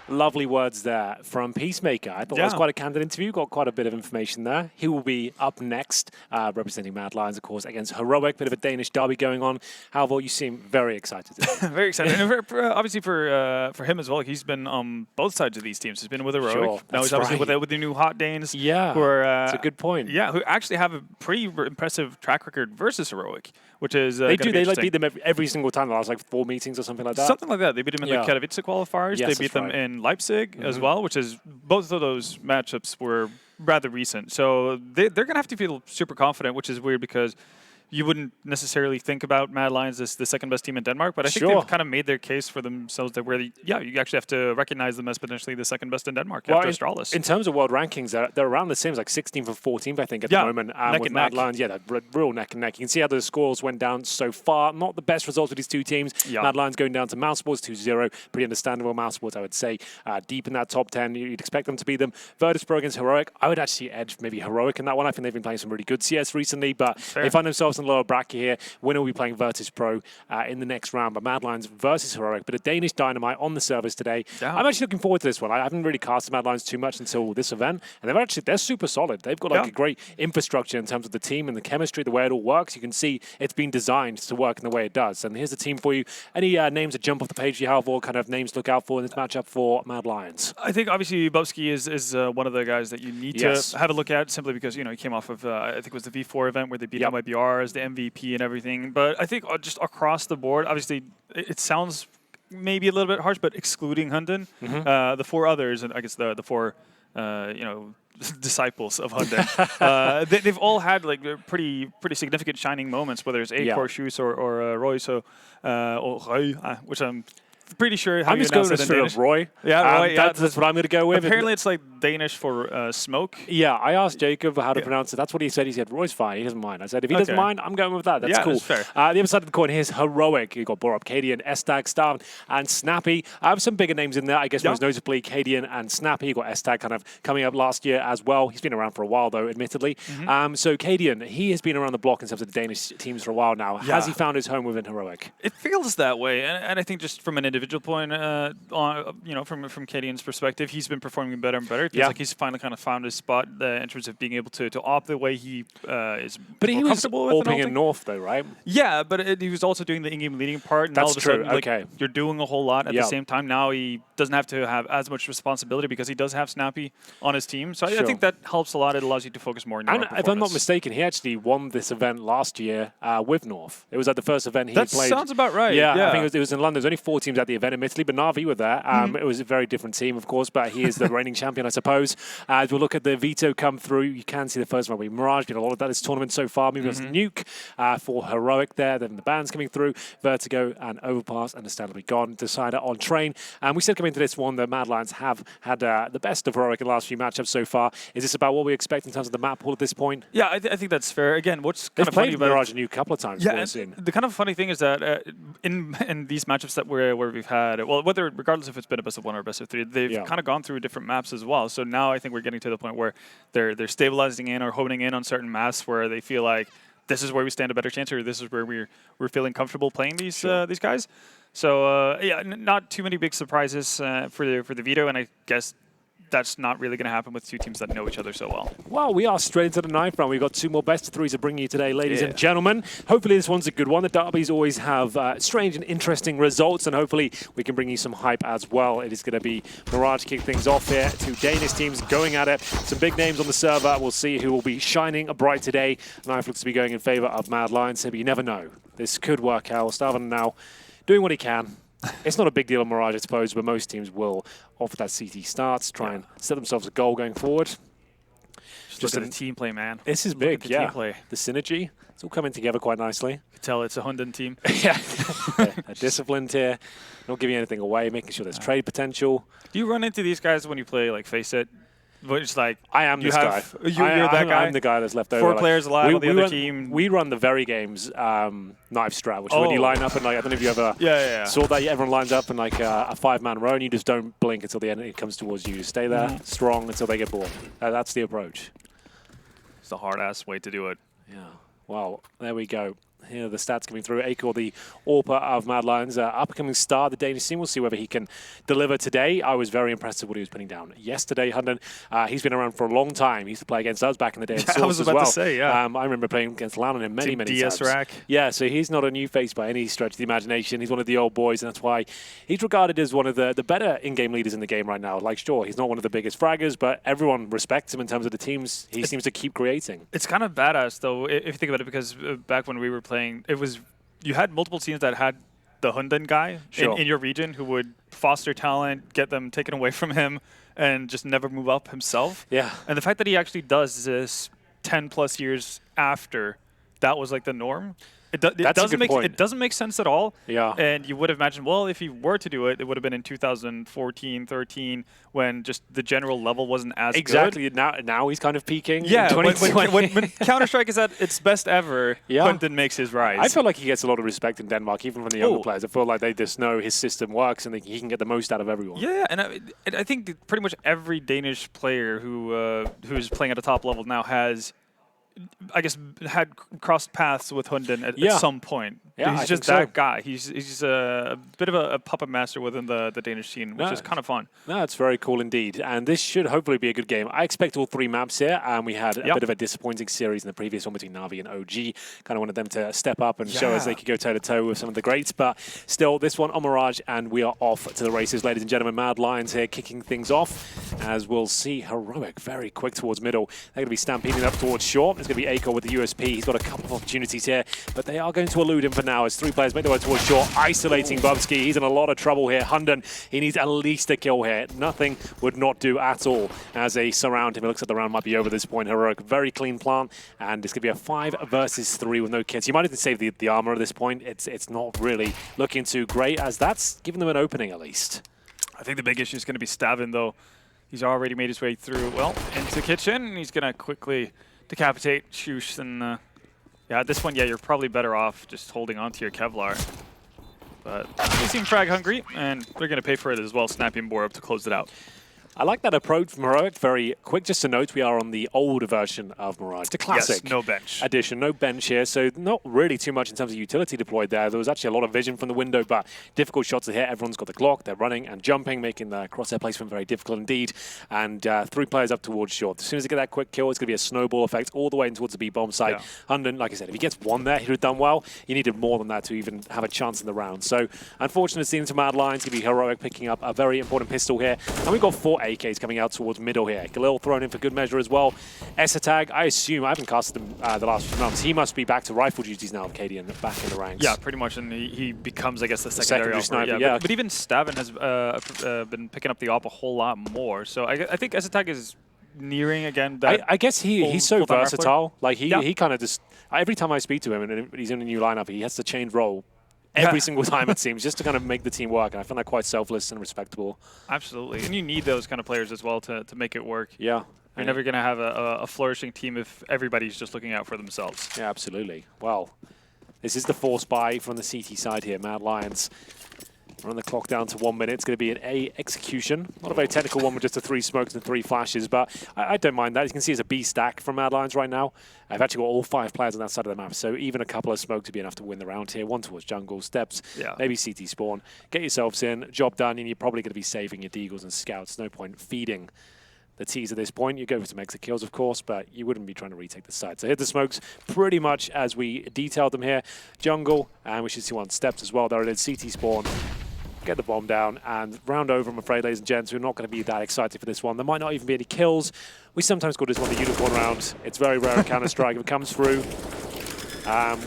Lovely words there from Peacemaker. I thought that was quite a candid interview, got quite a bit of information there. He will be up next, representing Mad Lions, of course, against Heroic. Bit of a Danish derby going on. Halvor, you seem very excited. Very excited. And obviously for him as well, he's been on both sides of these teams. He's been with Heroic. Sure, now he's obviously with the new Hot Danes. Yeah, who are, that's a good point. Yeah, who actually have a pretty impressive track record versus Heroic, which is they do. They beat them every single time. The last 4 meetings or something like that. Something like that. They beat them in the Katowice qualifiers. Yes, they beat them in Leipzig as well, which is both of those matchups were rather recent. So they're going to have to feel super confident, which is weird because you wouldn't necessarily think about Mad Lions as the second best team in Denmark, but I think they've kind of made their case for themselves that where, you actually have to recognize them as potentially the second best in Denmark after Astralis. In terms of world rankings, they're around the same, like 16th and 14th, I think, at the moment. With Mad Lions, they're real neck and neck. You can see how the scores went down so far. Not the best results with these two teams. Mad Lions going down to Mouse Sports 2-0. Pretty understandable. Mouse Sports, I would say, deep in that top 10. You'd expect them to beat them. Virtus.pro against Heroic. I would actually edge maybe Heroic in that one. I think they've been playing some really good CS recently, but they find themselves in the lower bracket here. Winner will be playing Virtus.pro in the next round, but Mad Lions versus Heroic. But a Danish dynamite on the servers today. I'm actually looking forward to this one. I haven't really cast Mad Lions too much until this event, and they're super solid. They've got a great infrastructure in terms of the team and the chemistry, the way it all works. You can see it's been designed to work in the way it does. And here's the team for you. Any names that jump off the page you have, or kind of names to look out for in this matchup for Mad Lions? I think obviously Bubsky is one of the guys that you need to have a look at, simply because he came off of I think it was the V4 event where they beat MIBR as the MVP and everything. But I think just across the board, obviously it sounds maybe a little bit harsh, but excluding Hunden, the four others, and I guess the four disciples of Hunden, they've all had pretty significant shining moments, whether it's Acor, Shoes, or Roy. So which I'm pretty sure how I'm just going with Roy. Yeah, Roy. That's what I'm going to go with. Apparently, it's like Danish for smoke. Yeah, I asked Jacob how to pronounce it. That's what he said. He said Roy's fine. He doesn't mind. I said if he doesn't mind, I'm going with that. That's cool. That's fair. The other side of the coin, here's Heroic. You've got Borup, Cadian, Estag, Starvin, and Snappy. I have some bigger names in there. I guess most notably Cadian and Snappy. You've got Estag kind of coming up last year as well. He's been around for a while, though, admittedly. So Cadian, he has been around the block in terms of the Danish teams for a while now. Has he found his home within Heroic? It feels that way, and I think just from an individual point, from Cadian's perspective, he's been performing better and better. It feels like he's finally kind of found his spot in terms of being able to opt the way he is. But he was opening in North, though, right? Yeah, but he was also doing the in-game leading part. And that's all of a sudden, okay. You're doing a whole lot at the same time. Now he doesn't have to have as much responsibility because he does have Snappy on his team. So I think that helps a lot. It allows you to focus more on your if I'm not mistaken, he actually won this event last year with North. It was at the first event he played. That sounds about right. Yeah, I think it was in London. There's only 4 teams at the event, admittedly, but Navi were there. It was a very different team, of course, but he is the reigning champion, I suppose. As we'll look at the veto come through, you can see the first one with Mirage did a lot of that this tournament so far. Maybe it was Nuke for Heroic there. Then the bands coming through, Vertigo and Overpass, understandably gone. Decider on Train. And we said coming into this one that Mad Lions have had the best of Heroic in the last few matchups so far. Is this about what we expect in terms of the map pool at this point? Yeah, I think that's fair. Again, what's kind of funny about Mirage and Nuke a couple of times. Yeah, the kind of funny thing is that in these matchups that where we've had, regardless if it's been a best of 1 or a best of 3, they've kind of gone through different maps as well. So now I think we're getting to the point where they're stabilizing in or honing in on certain maps where they feel like this is where we stand a better chance, or this is where we're feeling comfortable playing these guys. So not too many big surprises for the veto, and I guess that's not really going to happen with 2 teams that know each other so well. Well, we are straight into the 9th round. We've got 2 more best of 3s to bring you today, ladies and gentlemen. Hopefully this one's a good one. The derbies always have strange and interesting results, and hopefully we can bring you some hype as well. It is going to be Mirage kick things off here. 2 Danish teams going at it. Some big names on the server. We'll see who will be shining bright today. 9th looks to be going in favor of Mad Lions, but you never know. This could work out. Starvin now doing what he can. It's not a big deal on Mirage, I suppose, but most teams will offer that CT starts, try and set themselves a goal going forward. Just a team play, man. This is big, Team play. The synergy, it's all coming together quite nicely. You can tell it's a Hunden team. They're disciplined here, not giving anything away, making sure there's trade potential. Do you run into these guys when you play, like, Face It? It's like I am this guy. You're that guy? I'm the guy that's left over. 4 players alive on the other team. We run the very games knife strat, which is when you line up and, like, I don't know if you ever saw that. Everyone lines up in like a 5-man row, and you just don't blink until the end. It comes towards you. You stay there strong until they get bored. That's the approach. It's the hard-ass way to do it. Yeah. Well, there we go. Here are the stats coming through. Akor, the AWPer of Mad Lions, upcoming star of the Danish team. We'll see whether he can deliver today. I was very impressed with what he was putting down yesterday. Hunden, he's been around for a long time. He used to play against us back in the day. I was about to say, yeah. I remember playing against Lannon many DS times. Rack. Yeah, so he's not a new face by any stretch of the imagination. He's one of the old boys, and that's why he's regarded as one of the better in-game leaders in the game right now. Like, sure, he's not one of the biggest fraggers, but everyone respects him in terms of the teams he seems to keep creating. It's kind of badass, though, if you think about it, because back when we were playing, you had multiple teams that had the Hunden guy in your region who would foster talent, get them taken away from him, and just never move up himself. Yeah. And the fact that he actually does this 10 plus years after that was like the norm. It doesn't make sense at all. Yeah. And you would have imagined, well, if he were to do it, it would have been in 2014, 13, when just the general level wasn't as good. Now he's kind of peaking. Yeah. When Counter-Strike is at its best ever, Hunden makes his rise. I feel like he gets a lot of respect in Denmark, even from the younger players. I feel like they just know his system works and he can get the most out of everyone. Yeah, and I think pretty much every Danish player who's playing at a top level now has, I guess, had crossed paths with Hunden at some point. Yeah, he's just that guy. He's a bit of a puppet master within the Danish scene, which is kind of fun. No, it's very cool indeed. And this should hopefully be a good game. I expect all 3 maps here. And we had a bit of a disappointing series in the previous one between Na'Vi and OG. Kind of wanted them to step up and show us they could go toe-to-toe with some of the greats. But still, this one on Mirage, and we are off to the races. Ladies and gentlemen, Mad Lions here kicking things off, as we'll see Heroic very quick towards middle. They're going to be stampeding up towards short. It's going to be Akor with the USP. He's got a couple of opportunities here, but they are going to elude him for now as 3 players make their way towards short, isolating Bubsky. He's in a lot of trouble here. Hunden, he needs at least a kill here. Nothing would not do at all as they surround him. It looks like the round might be over at this point. Heroic, very clean plant, and it's going to be a 5 versus 3 with no kits. You might even save the armor at this point. It's not really looking too great, as that's giving them an opening at least. I think the big issue is going to be Stavin, though. He's already made his way through, into kitchen, and he's going to quickly decapitate Shush. And at this point, you're probably better off just holding on to your Kevlar. But they seem frag hungry, and they're going to pay for it as well, snapping Boar up to close it out. I like that approach from Heroic. Very quick. Just to note, we are on the older version of Mirage, the classic no bench edition. No bench here, so not really too much in terms of utility deployed there. There was actually a lot of vision from the window, but difficult shots to hit. Everyone's got the Glock. They're running and jumping, making the crosshair placement very difficult indeed. And 3 players up towards short. As soon as they get that quick kill, it's going to be a snowball effect all the way in towards the B-bomb site. Hunden, like I said, if he gets 1 there, he would have done well. You needed more than that to even have a chance in the round. So, unfortunate scene to Mad Lions. Going to be Heroic picking up a very important pistol here. And we've got 4 AKs coming out towards middle here. Galil thrown in for good measure as well. Esatag, I assume, I haven't casted him the last few months. He must be back to rifle duties now of Cadian, back in the ranks. Yeah, pretty much, and he becomes, I guess, the secondary sniper. Yeah. But even Stavin has been picking up the op a whole lot more. So I think Esatag is nearing again that I guess he's so versatile. Like he kind of just, every time I speak to him and he's in a new lineup, he has to change role every single time, it seems, just to kind of make the team work. And I find that quite selfless and respectable. Absolutely. And you need those kind of players as well to make it work. Yeah. You're never going to have a flourishing team if everybody's just looking out for themselves. Yeah, absolutely. Well, this is the force buy from the CT side here. Mad Lions run the clock down to 1 minute. It's going to be an A execution. Not a very technical one with just the 3 smokes and 3 flashes, but I don't mind that. As you can see, it's a B stack from Mad Lions right now. I've actually got all 5 players on that side of the map, so even a couple of smokes would be enough to win the round here. 1 towards jungle, steps, maybe CT spawn. Get yourselves in, job done, and you're probably going to be saving your deagles and scouts. No point feeding the T's at this point. You go for some exit kills, of course, but you wouldn't be trying to retake the site. So hit the smokes pretty much as we detailed them here. Jungle, and we should see 1 steps as well. There it is, CT spawn. Get the bomb down, and round over, I'm afraid, ladies and gents. We're not going to be that excited for this one. There might not even be any kills. We sometimes call this one the unicorn round. It's very rare in Counter-Strike. If it comes through,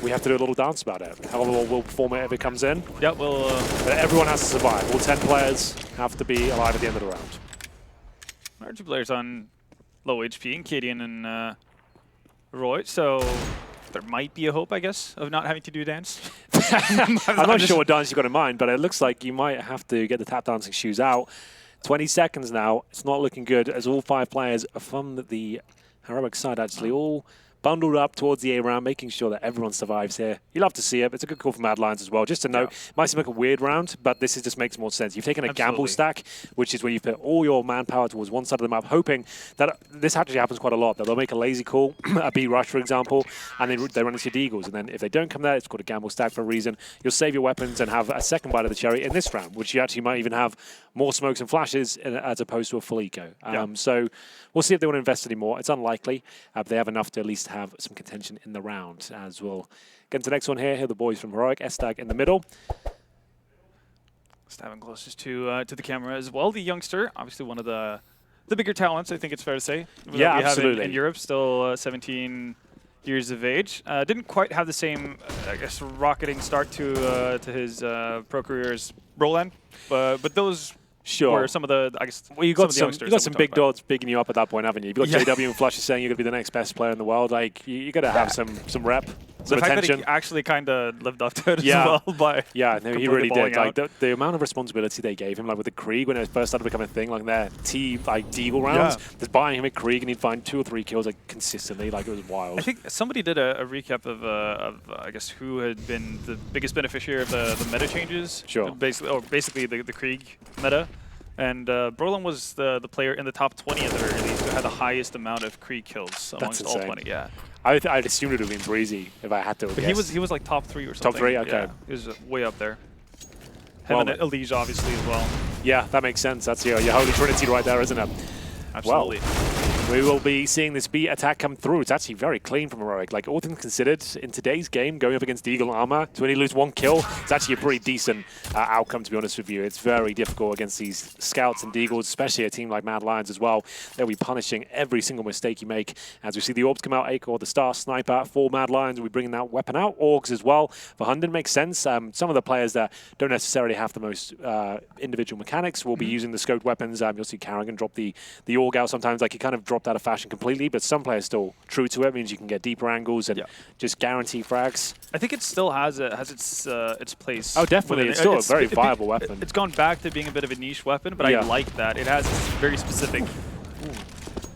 we have to do a little dance about it. However, we'll perform it if it comes in. Yeah, but everyone has to survive. All 10 players have to be alive at the end of the round. Our 2 players on low HP, and Cadian and Roy, so there might be a hope, I guess, of not having to do a dance. I'm not sure what dance you've got in mind, but it looks like you might have to get the tap dancing shoes out. 20 seconds now. It's not looking good as all 5 players from the Heroic side actually all bundled up towards the A round, making sure that everyone survives here. You love to see it. It's a good call for Mad Lions as well. Just to note, it might seem like a weird round, but this just makes more sense. You've taken a gamble stack, which is where you put all your manpower towards one side of the map, hoping that this actually happens quite a lot. That they'll make a lazy call, a B rush, for example, and they run into your deagles. And then if they don't come there, it's called a gamble stack for a reason. You'll save your weapons and have a second bite of the cherry in this round, which you actually might even have more smokes and flashes as opposed to a full eco. So we'll see if they want to invest any more. It's unlikely, but they have enough to at least have some contention in the round. As we'll get into the next one here. Here are the boys from Heroic, Estag in the middle. Stabbing closest to the camera as well. The youngster, obviously one of the bigger talents, I think it's fair to say. Yeah, absolutely. In Europe, still 17 years of age. Didn't quite have the same, I guess, rocketing start to his pro career as Roland, but those were some of the, I guess, well, you got some big dogs bigging you up at that point, haven't you? You've got JW and Flush saying you're going to be the next best player in the world. Like, you got to have some rep. The fact attention. that he actually kind of lived up to it as well. He really did. Like the amount of responsibility they gave him, like with the Krieg when it first started becoming a thing, like their team, like Deagle rounds, just buying him a Krieg and he'd find 2 or 3 kills like consistently. Like it was wild. I think somebody did a recap of I guess who had been the biggest beneficiary of the meta changes. Sure. Basically the Krieg meta. And Brolin was the player in the top 20 at the very least who had the highest amount of Krieg kills amongst all 20. Yeah. I'd assumed it would have been Breezy if I had to. But he was like top 3 or something. Top 3, okay. Yeah, he was way up there. Him and Elige obviously as well. Yeah, that makes sense. That's your holy trinity right there, isn't it? Absolutely. Well, we will be seeing this B attack come through. It's actually very clean from Heroic. Like, all things considered, in today's game, going up against Deagle Armor, to only lose 1 kill, it's actually a pretty decent outcome, to be honest with you. It's very difficult against these Scouts and Deagles, especially a team like Mad Lions as well. They'll be punishing every single mistake you make. As we see the Orbs come out, Acor, the Star Sniper, for Mad Lions, we'll be bringing that weapon out. Orgs as well. For Hunden, makes sense. Some of the players that don't necessarily have the most individual mechanics will be using the scoped weapons. You'll see Carrigan drop the Org out sometimes. Like, he kind of dropped out of fashion completely, but some players still true to it. Means you can get deeper angles and just guarantee frags. I think it still has its place. Oh, definitely. It's still a very viable weapon. It's gone back to being a bit of a niche weapon, but I like that. It has this very specific.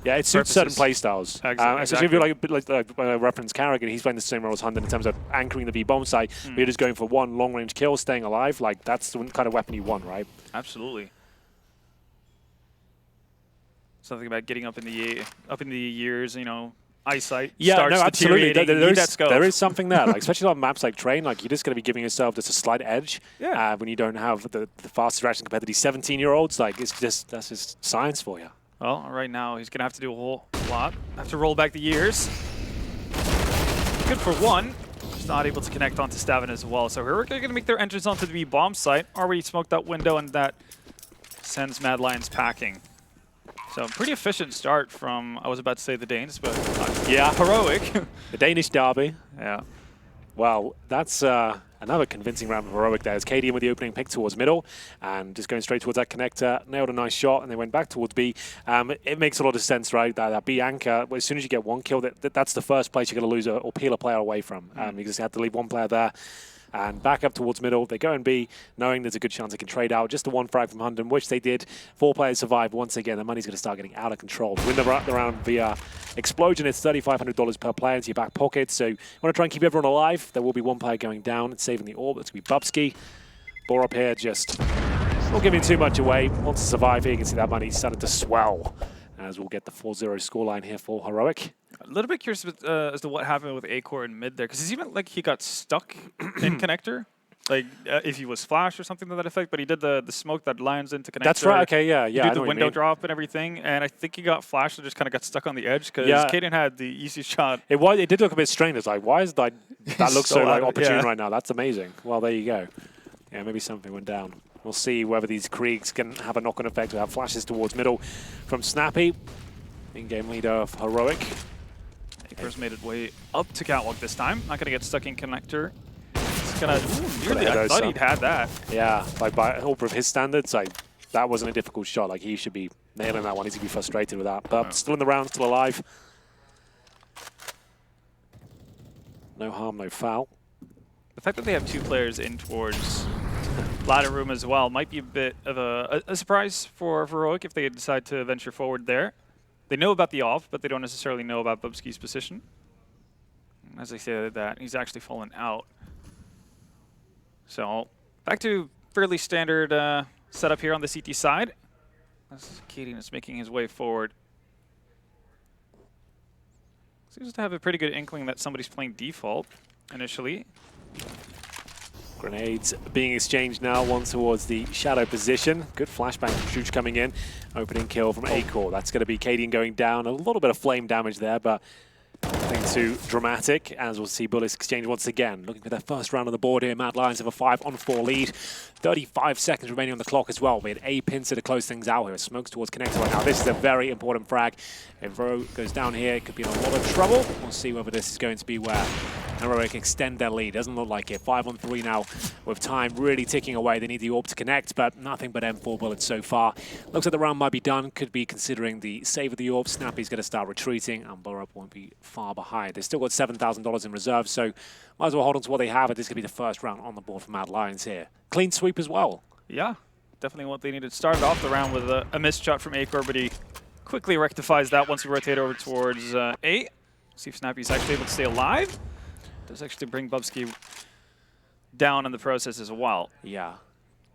Yeah, it suits certain playstyles. Exactly. Especially if you're like reference Carrigan, he's playing the same role as Hunden in terms of anchoring the B-bomb site. But you're just going for one long-range kill, staying alive. Like, that's the kind of weapon you want, right? Absolutely. Something about getting up in the years, you know, eyesight starts deteriorating. There is something there, like, especially on maps like Train. Like, you're just going to be giving yourself just a slight edge when you don't have the fastest reaction compared to these 17-year-olds. Like, that's just science for you. Well, right now he's going to have to do a whole lot. Have to roll back the years. Good for 1. Just not able to connect onto Stavin as well. So Heroic are going to make their entrance onto the B-bomb site. Already smoked out window, and that sends Mad Lions packing. So pretty efficient start from, I was about to say the Danes, but Heroic. The Danish derby. Yeah. Well, that's another convincing round of Heroic there. As KDM with the opening pick towards middle and just going straight towards that connector. Nailed a nice shot and they went back towards B. It makes a lot of sense, right? That B anchor, as soon as you get 1 kill, that's the first place you're going to lose or peel a player away from. You just have to leave 1 player there. And back up towards middle. They go and B, knowing there's a good chance they can trade out. Just the 1 frag from Hunden, which they did. 4 players survive. Once again, the money's going to start getting out of control. Win the round via explosion. It's $3,500 per player into your back pocket. So you want to try and keep everyone alive. There will be 1 player going down and saving the orb. That's going to be Bubsky. Bor up here just not giving too much away. Wants to survive here. You can see that money started to swell. As we'll get the 4-0 scoreline here for Heroic. A little bit curious as to what happened with Acor in mid there, because it's even like he got stuck in connector. Like if he was flash or something to that effect, but he did the smoke that lines into connector. That's right. Okay, yeah. He did the window drop and everything, and I think he got flashed and just kind of got stuck on the edge because Kaden had the easy shot. It did look a bit strange. It's like, why is that looks so like opportune right now? That's amazing. Well, there you go. Yeah, maybe something went down. We'll see whether these Kriegs can have a knock-on effect. We have flashes towards middle from Snappy, in-game leader of Heroic. Acor's made it way up to Catwalk this time. Not going to get stuck in connector. It's going to... I thought he'd had that. Yeah, like by over his standards, like that wasn't a difficult shot. Like he should be nailing that one. He's going to be frustrated with that. But still in the round, still alive. No harm, no foul. The fact that they have 2 players in towards ladder room as well might be a bit of a surprise for Heroic if they decide to venture forward there. They know about the off, but they don't necessarily know about Bubsky's position. As I say that, he's actually fallen out. So back to fairly standard setup here on the CT side. As Kaden is making his way forward. Seems to have a pretty good inkling that somebody's playing default initially. Grenades being exchanged now, one towards the shadow position. Good flashbang from Shuch coming in. Opening kill from Acor. That's going to be Kaden going down. A little bit of flame damage there, but nothing too dramatic, as we'll see bullets exchange once again. Looking for their first round on the board here. Mad Lions have a 5-on-4 lead. 35 seconds remaining on the clock as well. We had a pincer to close things out here. Smokes towards connector right now. This is a very important frag. If Ro goes down here, it could be in a lot of trouble. We'll see whether this is going to be where Heroic extend their lead. Doesn't look like it. 5-on-3 now with time really ticking away. They need the orb to connect, but nothing but M4 bullets so far. Looks like the round might be done. Could be considering the save of the orb. Snappy's going to start retreating, and Borup won't be far behind. They've still got $7,000 in reserve, so might as well hold on to what they have. This could be the first round on the board for Mad Lions here. Clean sweep as well. Yeah, definitely what they needed. Started off the round with a missed shot from Acor, but he quickly rectifies that once we rotate over towards A. See if Snappy's actually able to stay alive. Does actually bring Bubsky down in the process as well. Yeah,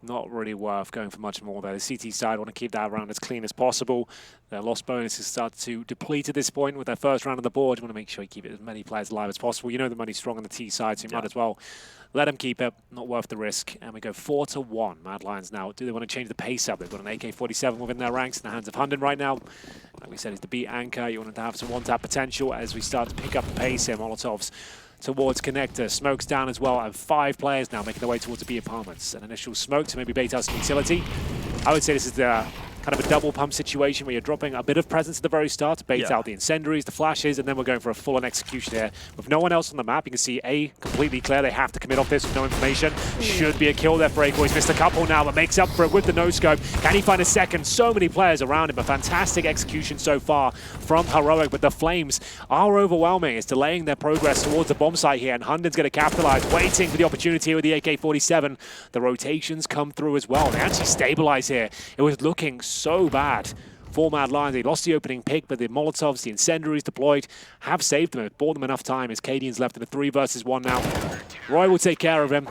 not really worth going for much more there. The CT side want to keep that round as clean as possible. Their lost bonuses start to deplete at this point with their first round on the board. You want to make sure you keep as many players alive as possible. You know the money's strong on the T side, so you might as well let them keep it. Not worth the risk. And we go 4-1. Mad Lions now. Do they want to change the pace up? They've got an AK-47 within their ranks in the hands of Hunden right now. Like we said, he's the beat anchor. You want him to have some one-tap potential as we start to pick up the pace here. Molotovs towards connector. Smokes down as well, and 5 players now making their way towards the B apartments. An initial smoke to maybe bait out some utility. I would say this is the kind of a double pump situation where you're dropping a bit of presence at the very start to bait out the incendiaries, the flashes, and then we're going for a full-on execution here. With no one else on the map, you can see A completely clear. They have to commit off this with no information. Should be a kill there for Acor. He's missed a couple now, but makes up for it with the no-scope. Can he find a second? So many players around him. A fantastic execution so far from Heroic, but the flames are overwhelming. It's delaying their progress towards the bomb site here, and Hunden's going to capitalize, waiting for the opportunity here with the AK-47. The rotations come through as well. They actually stabilize here. It was looking so bad for Mad Lions. They lost the opening pick, but the Molotovs, the incendiaries deployed, have saved them. It bought them enough time as Cadian's left in a 3 versus 1 now. Roy will take care of him.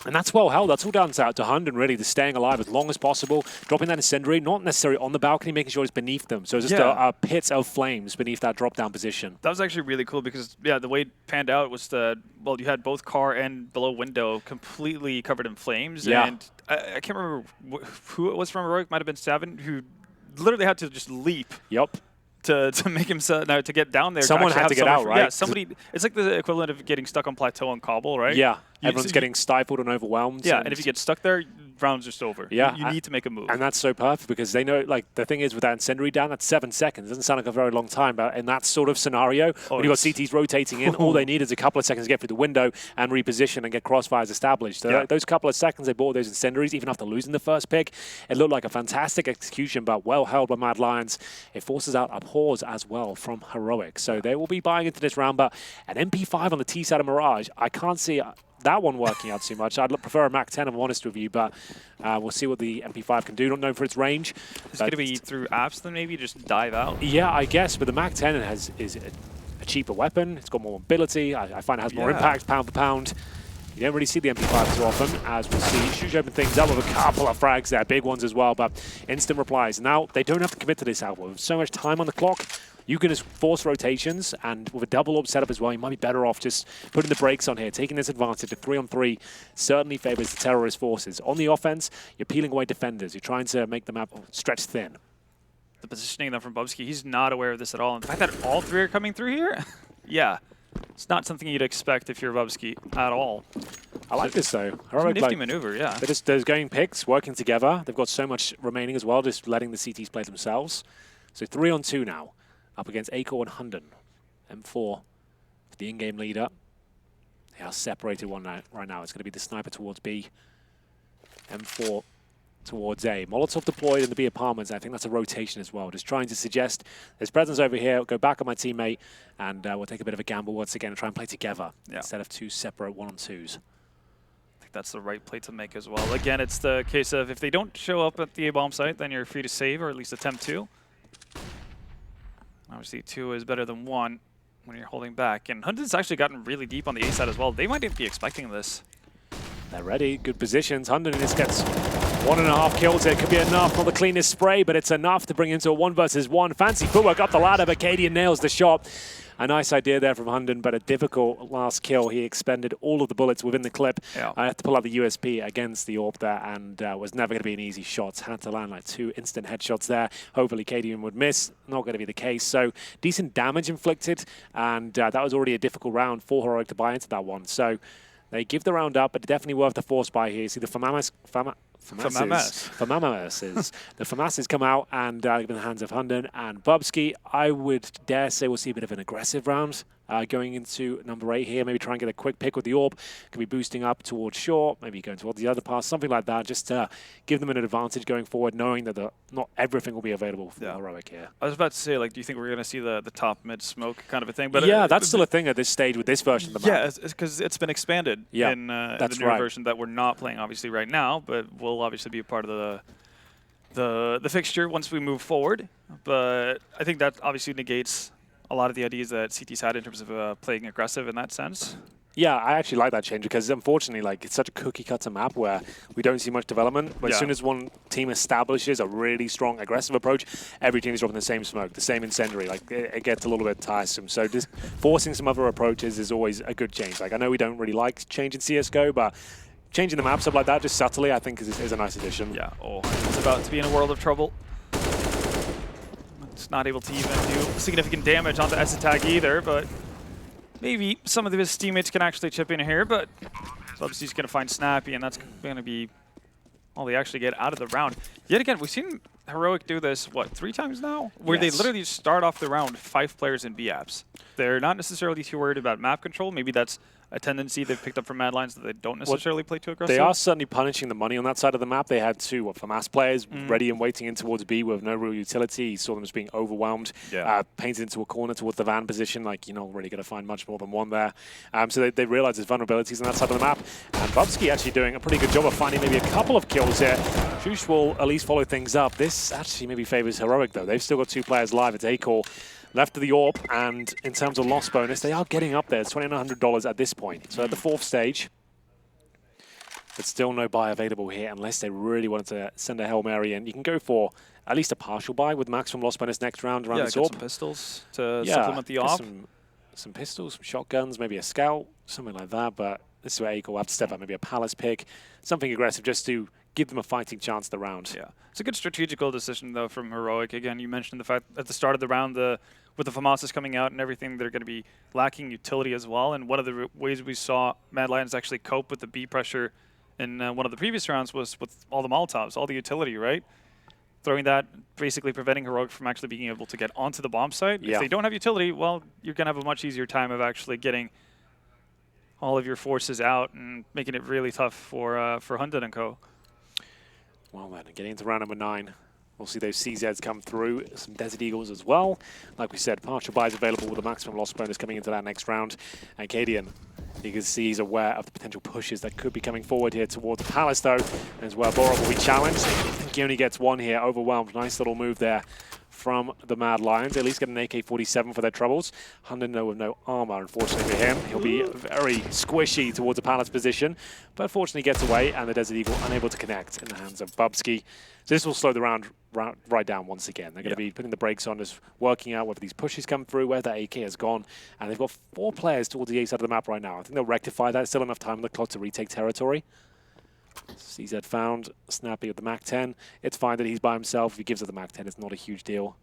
And that's well held. That's all down to Hunden, really, to staying alive as long as possible. Dropping that incendiary, not necessarily on the balcony, making sure it's beneath them. So it's just a pit of flames beneath that drop-down position. That was actually really cool because, the way it panned out was that, you had both car and below window completely covered in flames. Yeah. And I can't remember who it was from Heroic. Might have been Savin, who literally had to just leap. Yep. To make himself to get down there. Someone had to get out, right? Yeah, somebody. It's like the equivalent of getting stuck on plateau on cobble, right? Yeah, everyone's getting stifled and overwhelmed. Yeah, and if you get stuck there, round's just over. Yeah, you need to make a move. And that's so perfect because they know, like, the thing is with that incendiary down, that's 7 seconds. It doesn't sound like a very long time, but in that sort of scenario, when you've got CTs rotating in, all they need is a couple of seconds to get through the window and reposition and get crossfires established. So those couple of seconds they bought those incendiaries, even after losing the first pick, it looked like a fantastic execution, but well held by Mad Lions. It forces out a pause as well from Heroic. So they will be buying into this round, but an MP5 on the T side of Mirage, I can't see that one working out too much. I'd prefer a Mac 10, if I'm honest with you, but we'll see what the MP5 can do. Not known for its range. It's going to be through apps, then maybe just dive out? Yeah, I guess, but the Mac 10 is a cheaper weapon. It's got more mobility. I find it has more impact, pound for pound. You don't really see the MP5 too often, as we'll see. Shuj open things up with a couple of frags there, big ones as well, but instant replies. Now, they don't have to commit to this album. With so much time on the clock, you can just force rotations, and with a double orb setup as well, you might be better off just putting the brakes on here, taking this advantage. A 3-on-3 certainly favors the terrorist forces. On the offense, you're peeling away defenders. You're trying to make the map stretch thin. The positioning though from Bubsky, he's not aware of this at all. And the fact that all 3 are coming through here, it's not something you'd expect if you're Bubsky at all. I like this though. It's a nifty maneuver, yeah. They're going picks, working together. They've got so much remaining as well, just letting the CTs play themselves. So 3-on-2 now. Up against Acor and Hunden. M4, the in-game leader. They are separated one right now. It's going to be the sniper towards B. M4 towards A. Molotov deployed in the B apartments. I think that's a rotation as well. Just trying to suggest there's presence over here. I'll go back on my teammate, and we'll take a bit of a gamble once again and try and play together instead of 2 separate 1-on-2s. I think that's the right play to make as well. Again, it's the case of if they don't show up at the A-bomb site, then you're free to save or at least attempt to. Obviously, 2 is better than 1. when you're holding back. And Hunden's actually gotten really deep on the A side as well. They might even be expecting this. They're ready. Good positions. Hunden just gets 1.5 kills. It could be enough. Not the cleanest spray, but it's enough to bring him to a 1 versus 1. Fancy footwork up the ladder, but Cadian nails the shot. A nice idea there from Hunden, but a difficult last kill. He expended all of the bullets within the clip. Yeah. I had to pull out the USP against the AWP there, and was never going to be an easy shot. Had to land like 2 instant headshots there. Hopefully Cadian would miss. Not going to be the case. So decent damage inflicted, and that was already a difficult round for Heroic to buy into that one. So they give the round up, but definitely worth the force buy here. See the FAMASs come out and give in the hands of Hunden and Bubsky. I would dare say we'll see a bit of an aggressive round going into number 8 here. Maybe try and get a quick pick with the AWP. Could be boosting up towards short, maybe going towards the other pass, something like that, just to give them an advantage going forward, knowing that not everything will be available for Heroic here. I was about to say, like, do you think we're going to see the top mid smoke kind of a thing? But yeah, that's still a thing at this stage with this version of the map. Yeah, because it's been expanded in the new version that we're not playing obviously right now, but will obviously be a part of the fixture once we move forward. But I think that obviously negates a lot of the ideas that CT's had in terms of playing aggressive in that sense. Yeah, I actually like that change because unfortunately, like, it's such a cookie-cutter map where we don't see much development. But as soon as one team establishes a really strong aggressive approach, every team is dropping the same smoke, the same incendiary. Like, it gets a little bit tiresome. So just forcing some other approaches is always a good change. Like, I know we don't really like changing CSGO, but changing the maps up like that, just subtly, I think is a nice addition. Yeah, it's about to be in a world of trouble. It's not able to even do significant damage onto S-Attack either, but maybe some of his teammates can actually chip in here, but obviously he's going to find Snappy, and that's going to be all they actually get out of the round. Yet again, we've seen Heroic do this, what, 3 times now? Where they literally start off the round 5 players in B apps. They're not necessarily too worried about map control. Maybe that's a tendency they've picked up from Mad Lions that they don't necessarily play too aggressive. They are certainly punishing the money on that side of the map. They had 2 FAMAS players ready and waiting in towards B with no real utility. You saw them as being overwhelmed, painted into a corner towards the van position. Like, you're not really going to find much more than one there. So they realize there's vulnerabilities on that side of the map. And Bubsky actually doing a pretty good job of finding maybe a couple of kills here. Shush will at least follow things up. This actually maybe favors Heroic, though. They've still got 2 players live. It's A-Core left to the AWP, and in terms of loss bonus, they are getting up there. It's $2,900 at this point. So at the 4th stage, but still no buy available here unless they really wanted to send a Hail Mary in. You can go for at least a partial buy with maximum loss bonus next round around this AWP. Some pistols to supplement the AWP. Some pistols, some shotguns, maybe a scout, something like that, but this is where A-Core will have to step up, maybe a Palace pick, something aggressive just to give them a fighting chance the round. Yeah, it's a good strategical decision, though, from Heroic. Again, you mentioned the fact at the start of the round, with the FAMASs coming out and everything, they're going to be lacking utility as well. And one of the ways we saw Mad Lions actually cope with the B pressure in one of the previous rounds was with all the Molotovs, all the utility, right? Throwing that, basically preventing Heroic from actually being able to get onto the bomb site. If they don't have utility, well, you're going to have a much easier time of actually getting all of your forces out and making it really tough for Hunden and co. Well then, getting into round number 9. We'll see those CZs come through, some Desert Eagles as well. Like we said, partial buys available with a maximum loss bonus coming into that next round. And Cadian, you can see he's aware of the potential pushes that could be coming forward here towards the Palace, though. As well, Bora will be challenged. I think he only gets 1 here, overwhelmed. Nice little move there from the Mad Lions. At least get an AK-47 for their troubles. Hunden, though, with no armor, unfortunately for him. He'll be very squishy towards the Palace position, but fortunately gets away, and the Desert Eagle unable to connect in the hands of Bubsky. So this will slow the round right down once again. They're going to be putting the brakes on, just working out whether these pushes come through, where that AK has gone, and they've got 4 players towards the A side of the map right now. I think they'll rectify that. Still enough time on the clock to retake territory. CZ found Snappy with the MAC-10. It's fine that he's by himself. If he gives it the MAC-10, it's not a huge deal.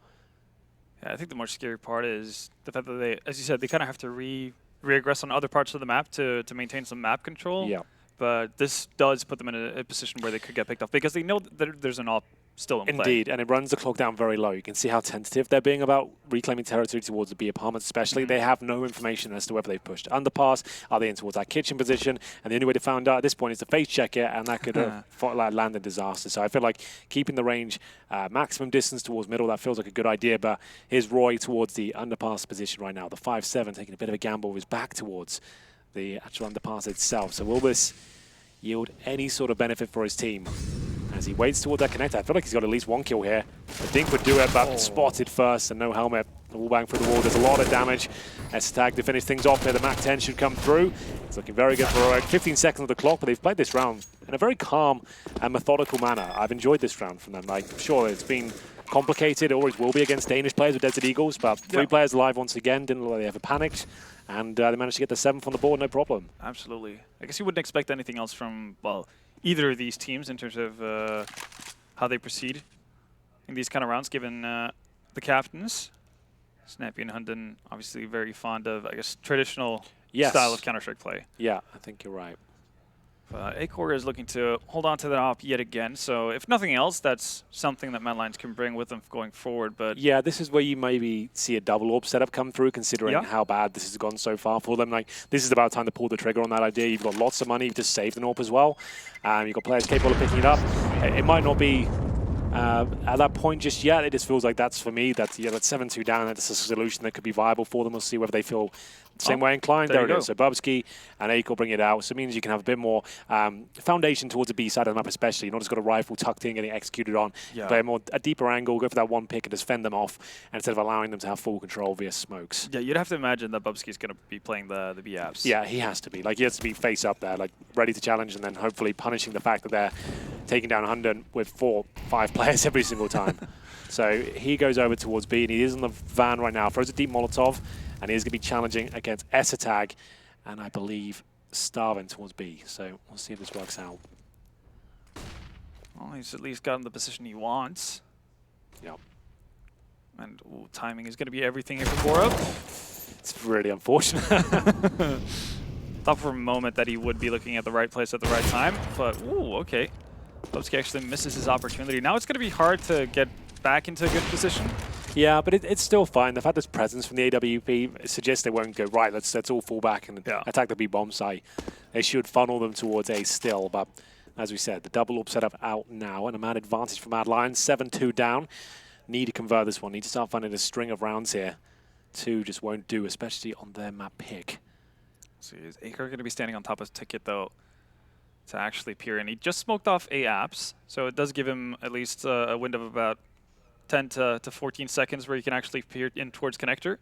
Yeah, I think the more scary part is the fact that they, as you said, they kind of have to re-aggress on other parts of the map to maintain some map control. Yeah. But this does put them in a position where they could get picked off because they know that there's an AWP still in play. Indeed, and it runs the clock down very low. You can see how tentative they're being about reclaiming territory towards the B apartments especially. They have no information as to whether they've pushed underpass, are they in towards that kitchen position, and the only way to find out at this point is to face check it, and that could land in disaster. So I feel like keeping the range maximum distance towards middle, that feels like a good idea, but here's Roy towards the underpass position right now. The 5-7 taking a bit of a gamble with his back towards the actual underpass itself. So will this yield any sort of benefit for his team as he waits towards that connector? I feel like he's got at least 1 kill here. I think would do it, but spotted first and no helmet. The wall bang through the wall does a lot of damage. S-Tag to finish things off here. The MAC-10 should come through. It's looking very good for Heroic. 15 seconds of the clock, but they've played this round in a very calm and methodical manner. I've enjoyed this round from them. Like, sure, it's been complicated. It always will be against Danish players with Desert Eagles, but 3 players alive once again. Didn't look like they ever panicked. And they managed to get the 7th on the board, no problem. Absolutely. I guess you wouldn't expect anything else from, well, either of these teams in terms of how they proceed in these kind of rounds, given the captains. Snappy and Hunden, obviously very fond of, I guess, traditional style of Counter-Strike play. Yeah, I think you're right. Acor is looking to hold on to that op yet again, so if nothing else, that's something that Mad Lions can bring with them going forward. But yeah, this is where you maybe see a double orb setup come through, considering how bad this has gone so far for them. Like, this is about time to pull the trigger on that idea. You've got lots of money to save an orb as well. You've got players capable of picking it up. It might not be at that point just yet. It just feels like that's, for me, that's 7-2 down. That's a solution that could be viable for them. We'll see whether they feel the same way inclined. There it is. So Bubsky and Acor bring it out. So it means you can have a bit more foundation towards the B side of the map, especially. You're not just got a rifle tucked in, getting executed on. Play a deeper angle, go for that one pick and just fend them off, instead of allowing them to have full control via smokes. Yeah, you'd have to imagine that Bubsky's going to be playing the B apps. Yeah, he has to be. Like, he has to be face up there, like ready to challenge, and then hopefully punishing the fact that they're taking down Hunden with 4-5 players every single time. So he goes over towards B, and he is in the van right now. Throws a deep Molotov, and he is going to be challenging against S-Tag, and I believe Starvin towards B. So we'll see if this works out. Well, he's at least gotten the position he wants. Yep. And timing is going to be everything here for Boro. It's really unfortunate. Thought for a moment that he would be looking at the right place at the right time, but okay. Bubsky actually misses his opportunity. Now it's going to be hard to get back into a good position. Yeah, but it's still fine. They've had this presence from the AWP. It suggests they won't go, right, let's all fall back and attack the B bomb site. They should funnel them towards A still, but as we said, the double orb setup out now, and a man advantage for Mad Lions, 7-2 down. Need to convert this one. Need to start finding a string of rounds here. 2 just won't do, especially on their map pick. So is Acor going to be standing on top of Ticket, though, to actually peer in? He just smoked off A apps, so it does give him at least a window of about 10 to 14 seconds where he can actually peer in towards connector.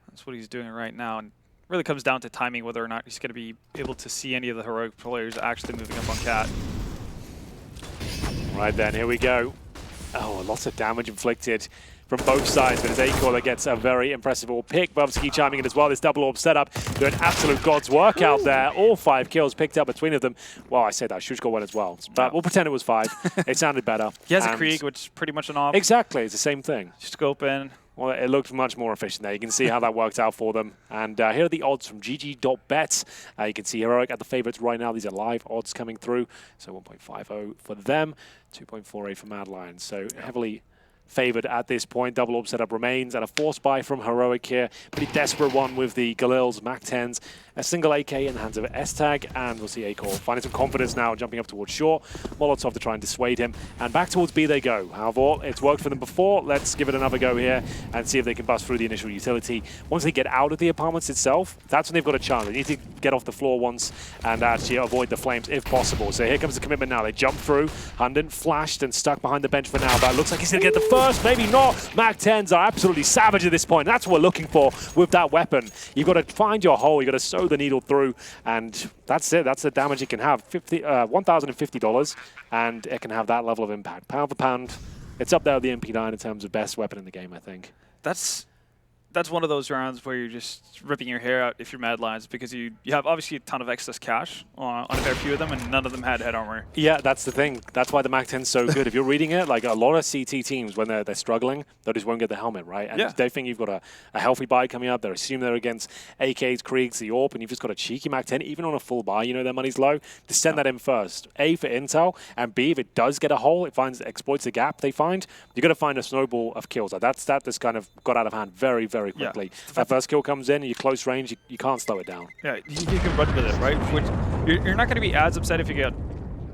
That's what he's doing right now, and really comes down to timing whether or not he's going to be able to see any of the Heroic players actually moving up on Cat. Right then, here we go. Oh, lots of damage inflicted from both sides, but it's Acor that gets a very impressive orb pick. Bubsky chiming in as well. This double orb setup doing absolute god's work out there. All 5 kills picked up between of them. Well, I said that. Should score 1 as well. But we'll pretend it was 5. It sounded better. He has a Krieg, which is pretty much an op. Exactly. It's the same thing. Scope in. Well, it looked much more efficient there. You can see how that worked out for them. And here are the odds from GG.bet. You can see Heroic at the favorites right now. These are live odds coming through. So 1.50 for them, 2.48 for Mad Lions. So heavily favored at this point. Double orb setup remains, and a force buy from Heroic here. Pretty desperate one with the Galils, MAC-10s, a single AK in the hands of S-Tag, and we'll see Acor finding some confidence now, jumping up towards short. Molotov to try and dissuade him, and back towards B they go. However, it's worked for them before. Let's give it another go here and see if they can bust through the initial utility. Once they get out of the apartments itself, that's when they've got a chance. They need to get off the floor once and actually avoid the flames if possible. So here comes the commitment now. They jump through. Hunden flashed and stuck behind the bench for now, but it looks like he's going to get the first, maybe not. MAC-10s are absolutely savage at this point. That's what we're looking for with that weapon. You've got to find your hole. You've got to sew the needle through, and that's it. That's the damage it can have. $1,050, and it can have that level of impact. Pound for pound, it's up there with the MP9 in terms of best weapon in the game, I think. That's one of those rounds where you're just ripping your hair out if you're Mad Lions, because you have obviously a ton of excess cash on a fair few of them, and none of them had head armor. Yeah, that's the thing. That's why the MAC-10 is so good. If you're reading it, like a lot of CT teams, when they're struggling, they just won't get the helmet, right? And they think you've got a healthy buy coming up. They're assuming they're against AKs, Kriegs, the AWP, and you've just got a cheeky MAC-10, even on a full buy, you know their money's low. Just send that in first. A, for intel, and B, if it does get a hole, it exploits the gap they find, you've got to find a snowball of kills. Like that just kind of got out of hand very, very quickly. Yeah. That first kill comes in, and you're close range, you can't slow it down. Yeah, you can run with it, right? You're not going to be as upset if you get,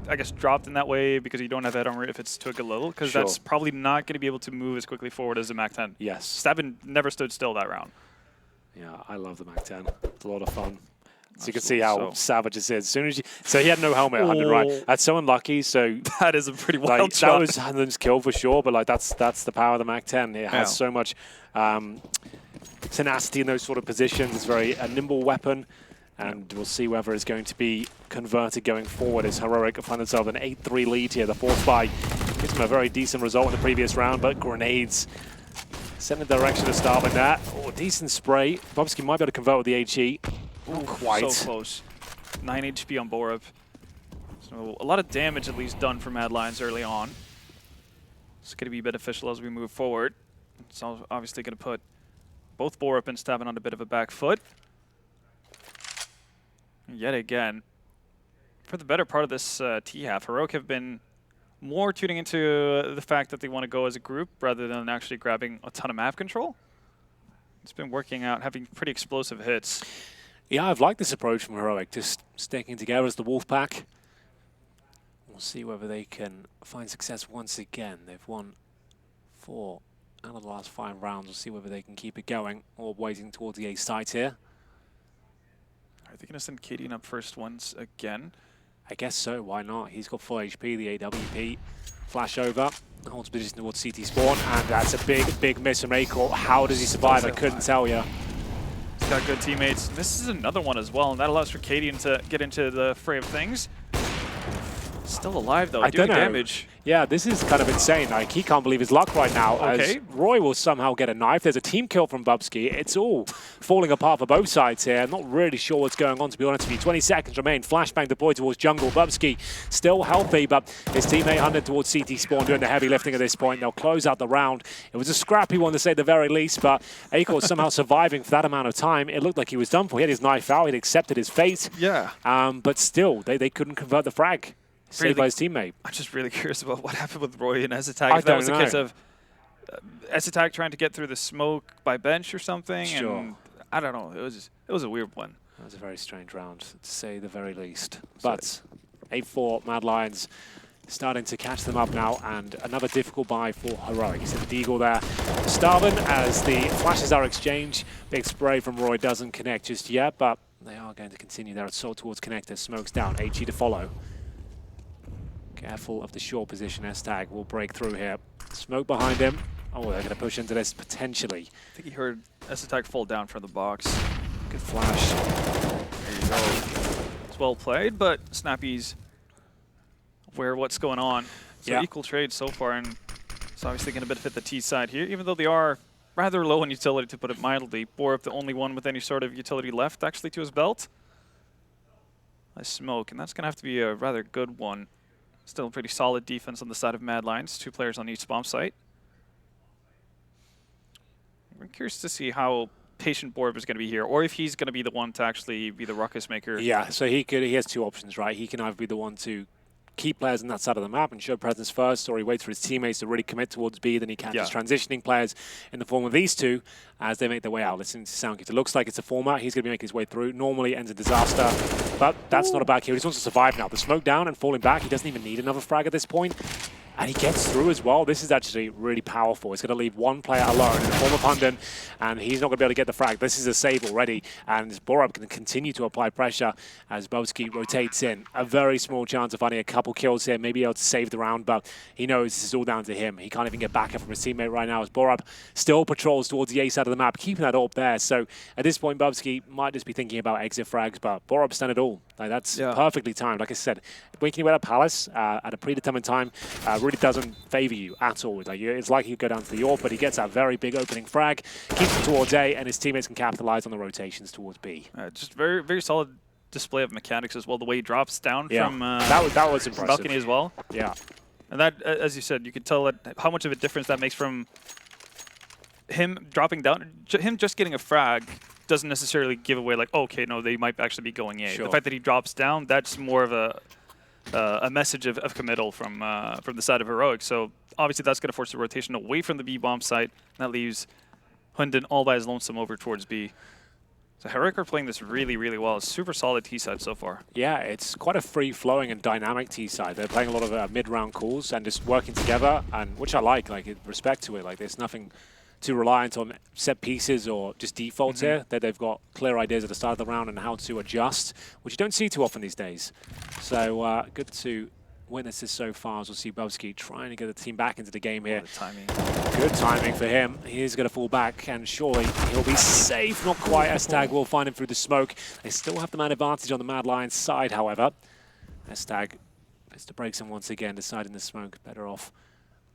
I guess, dropped in that way because you don't have head armor if it's to a Galil, because that's probably not going to be able to move as quickly forward as the MAC-10. Yes. Stabin never stood still that round. Yeah, I love the MAC-10. It's a lot of fun. So you can see how savage this is. As soon as so he had no helmet, Hunden, right? That's so unlucky. So that is a pretty wild shot. That was Hunden's kill for sure, but like that's the power of the MAC-10. It has so much tenacity in those sort of positions. It's a nimble weapon. And we'll see whether it's going to be converted going forward as Heroic find themselves an 8-3 lead here. The fourth buy gives them a very decent result in the previous round, but grenades sent in the direction of Starvin there. Oh, decent spray. Bubsky might be able to convert with the HE. Not quite. So close. 9 HP on Borup. So a lot of damage at least done for Mad Lions early on. It's going to be beneficial as we move forward. It's obviously going to put both Borup and Starvin on a bit of a back foot. Yet again, for the better part of this T-half, Heroic have been more tuning into the fact that they want to go as a group rather than actually grabbing a ton of map control. It's been working out, having pretty explosive hits. Yeah, I've liked this approach from Heroic, just sticking together as the wolf pack. We'll see whether they can find success once again. They've won 4 out of the last 5 rounds. We'll see whether they can keep it going or waiting towards the A site here. Are they going to send Cadian up first once again? I guess so, why not? He's got full HP, the AWP. Flash over, holds position towards CT spawn, and that's a big miss from Acor. How does he survive? I couldn't tell you. He's got good teammates. This is another one as well, and that allows for Cadian to get into the fray of things. Still alive though, doing damage. Yeah, this is kind of insane. Like, he can't believe his luck right now. As Roy will somehow get a knife. There's a team kill from Bubsky. It's all falling apart for both sides here. I'm not really sure what's going on, to be honest with you. 20 seconds remain. Flashbang deployed towards jungle. Bubsky still healthy, but his teammate Hunted towards CT spawn doing the heavy lifting at this point. They'll close out the round. It was a scrappy one to say the very least, but Acor somehow surviving for that amount of time. It looked like he was done for. He had his knife out. He'd accepted his fate. Yeah. But still, they couldn't convert the frag. Saved by his teammate. I'm just really curious about what happened with Roy and Ezetag. If that was the case of Ezetag trying to get through the smoke by bench or something. Sure. And I don't know. It was a weird one. That was a very strange round, to say the very least. But 8-4, Mad Lions starting to catch them up now, and another difficult buy for Heroic. He's at the Deagle there. Starvin as the flashes are exchanged. Big spray from Roy doesn't connect just yet, but they are going to continue their assault towards connector. Smokes down, HE to follow. Careful of the short position. Estag will break through here. Smoke behind him. Oh, they're going to push into this potentially. I think he heard Estag fall down from the box. Good flash. There you go. It's well played, but Snappy's aware of what's going on. So equal trade so far, and it's obviously going to benefit the T side here, even though they are rather low in utility, to put it mildly. Borup, the only one with any sort of utility left, actually, to his belt. Nice smoke, and that's going to have to be a rather good one. Still a pretty solid defense on the side of Mad Lions. 2 players on each bomb site. I'm curious to see how patient Borup is going to be here, or if he's going to be the one to actually be the ruckus maker. Yeah, so he has 2 options, right? He can either be the one to keep players on that side of the map and show presence first, or he waits for his teammates to really commit towards B, then he catches transitioning players in the form of these 2 as they make their way out. Listening to Soundkit, it looks like it's a format. He's going to be making his way through. Normally ends in disaster, but that's not a bad kill. He just wants to survive now. The smoke down and falling back. He doesn't even need another frag at this point. And he gets through as well. This is actually really powerful. It's going to leave 1 player alone in the form of Hunden, and he's not going to be able to get the frag. This is a save already, and Borup can continue to apply pressure as Bowski rotates in. A very small chance of finding a couple kills here, maybe able to save the round, but he knows this is all down to him. He can't even get backup from his teammate right now as Borup still patrols towards the A side of the map, keeping that up there. So at this point, Bowski might just be thinking about exit frags, but Borup's done it all. Like, that's perfectly timed. Like I said, waking away at Palace at a predetermined time really doesn't favor you at all. Like, it's like he'd go down to the York, but he gets that very big opening frag, keeps it towards A, and his teammates can capitalize on the rotations towards B. Just very, very solid display of mechanics as well. The way he drops down from that was impressive. balcony as well. Yeah, and that, as you said, you could tell how much of a difference that makes from him dropping down. Him just getting a frag doesn't necessarily give away, like, oh, okay, no, they might actually be going A. Sure. The fact that he drops down, that's more of a message of committal from the side of Heroic. So obviously that's going to force the rotation away from the B bomb site. And that leaves Hunden all by his lonesome over towards B. So Heroic are playing this really, really well. It's super solid T side so far. Yeah, it's quite a free-flowing and dynamic T side. They're playing a lot of mid-round calls and just working together, and which I like in respect to it. Like, there's nothing too reliant on set pieces or just defaults here, that they've got clear ideas at the start of the round and how to adjust, which you don't see too often these days. So good to witness this so far, as we'll see Bubsky trying to get the team back into the game here. Timing. Good timing for him. He is going to fall back, and surely he'll be safe. Not quite. Estag will find him through the smoke. They still have the man advantage on the Mad Lions side, however. Estag is to break him once again, deciding the smoke better off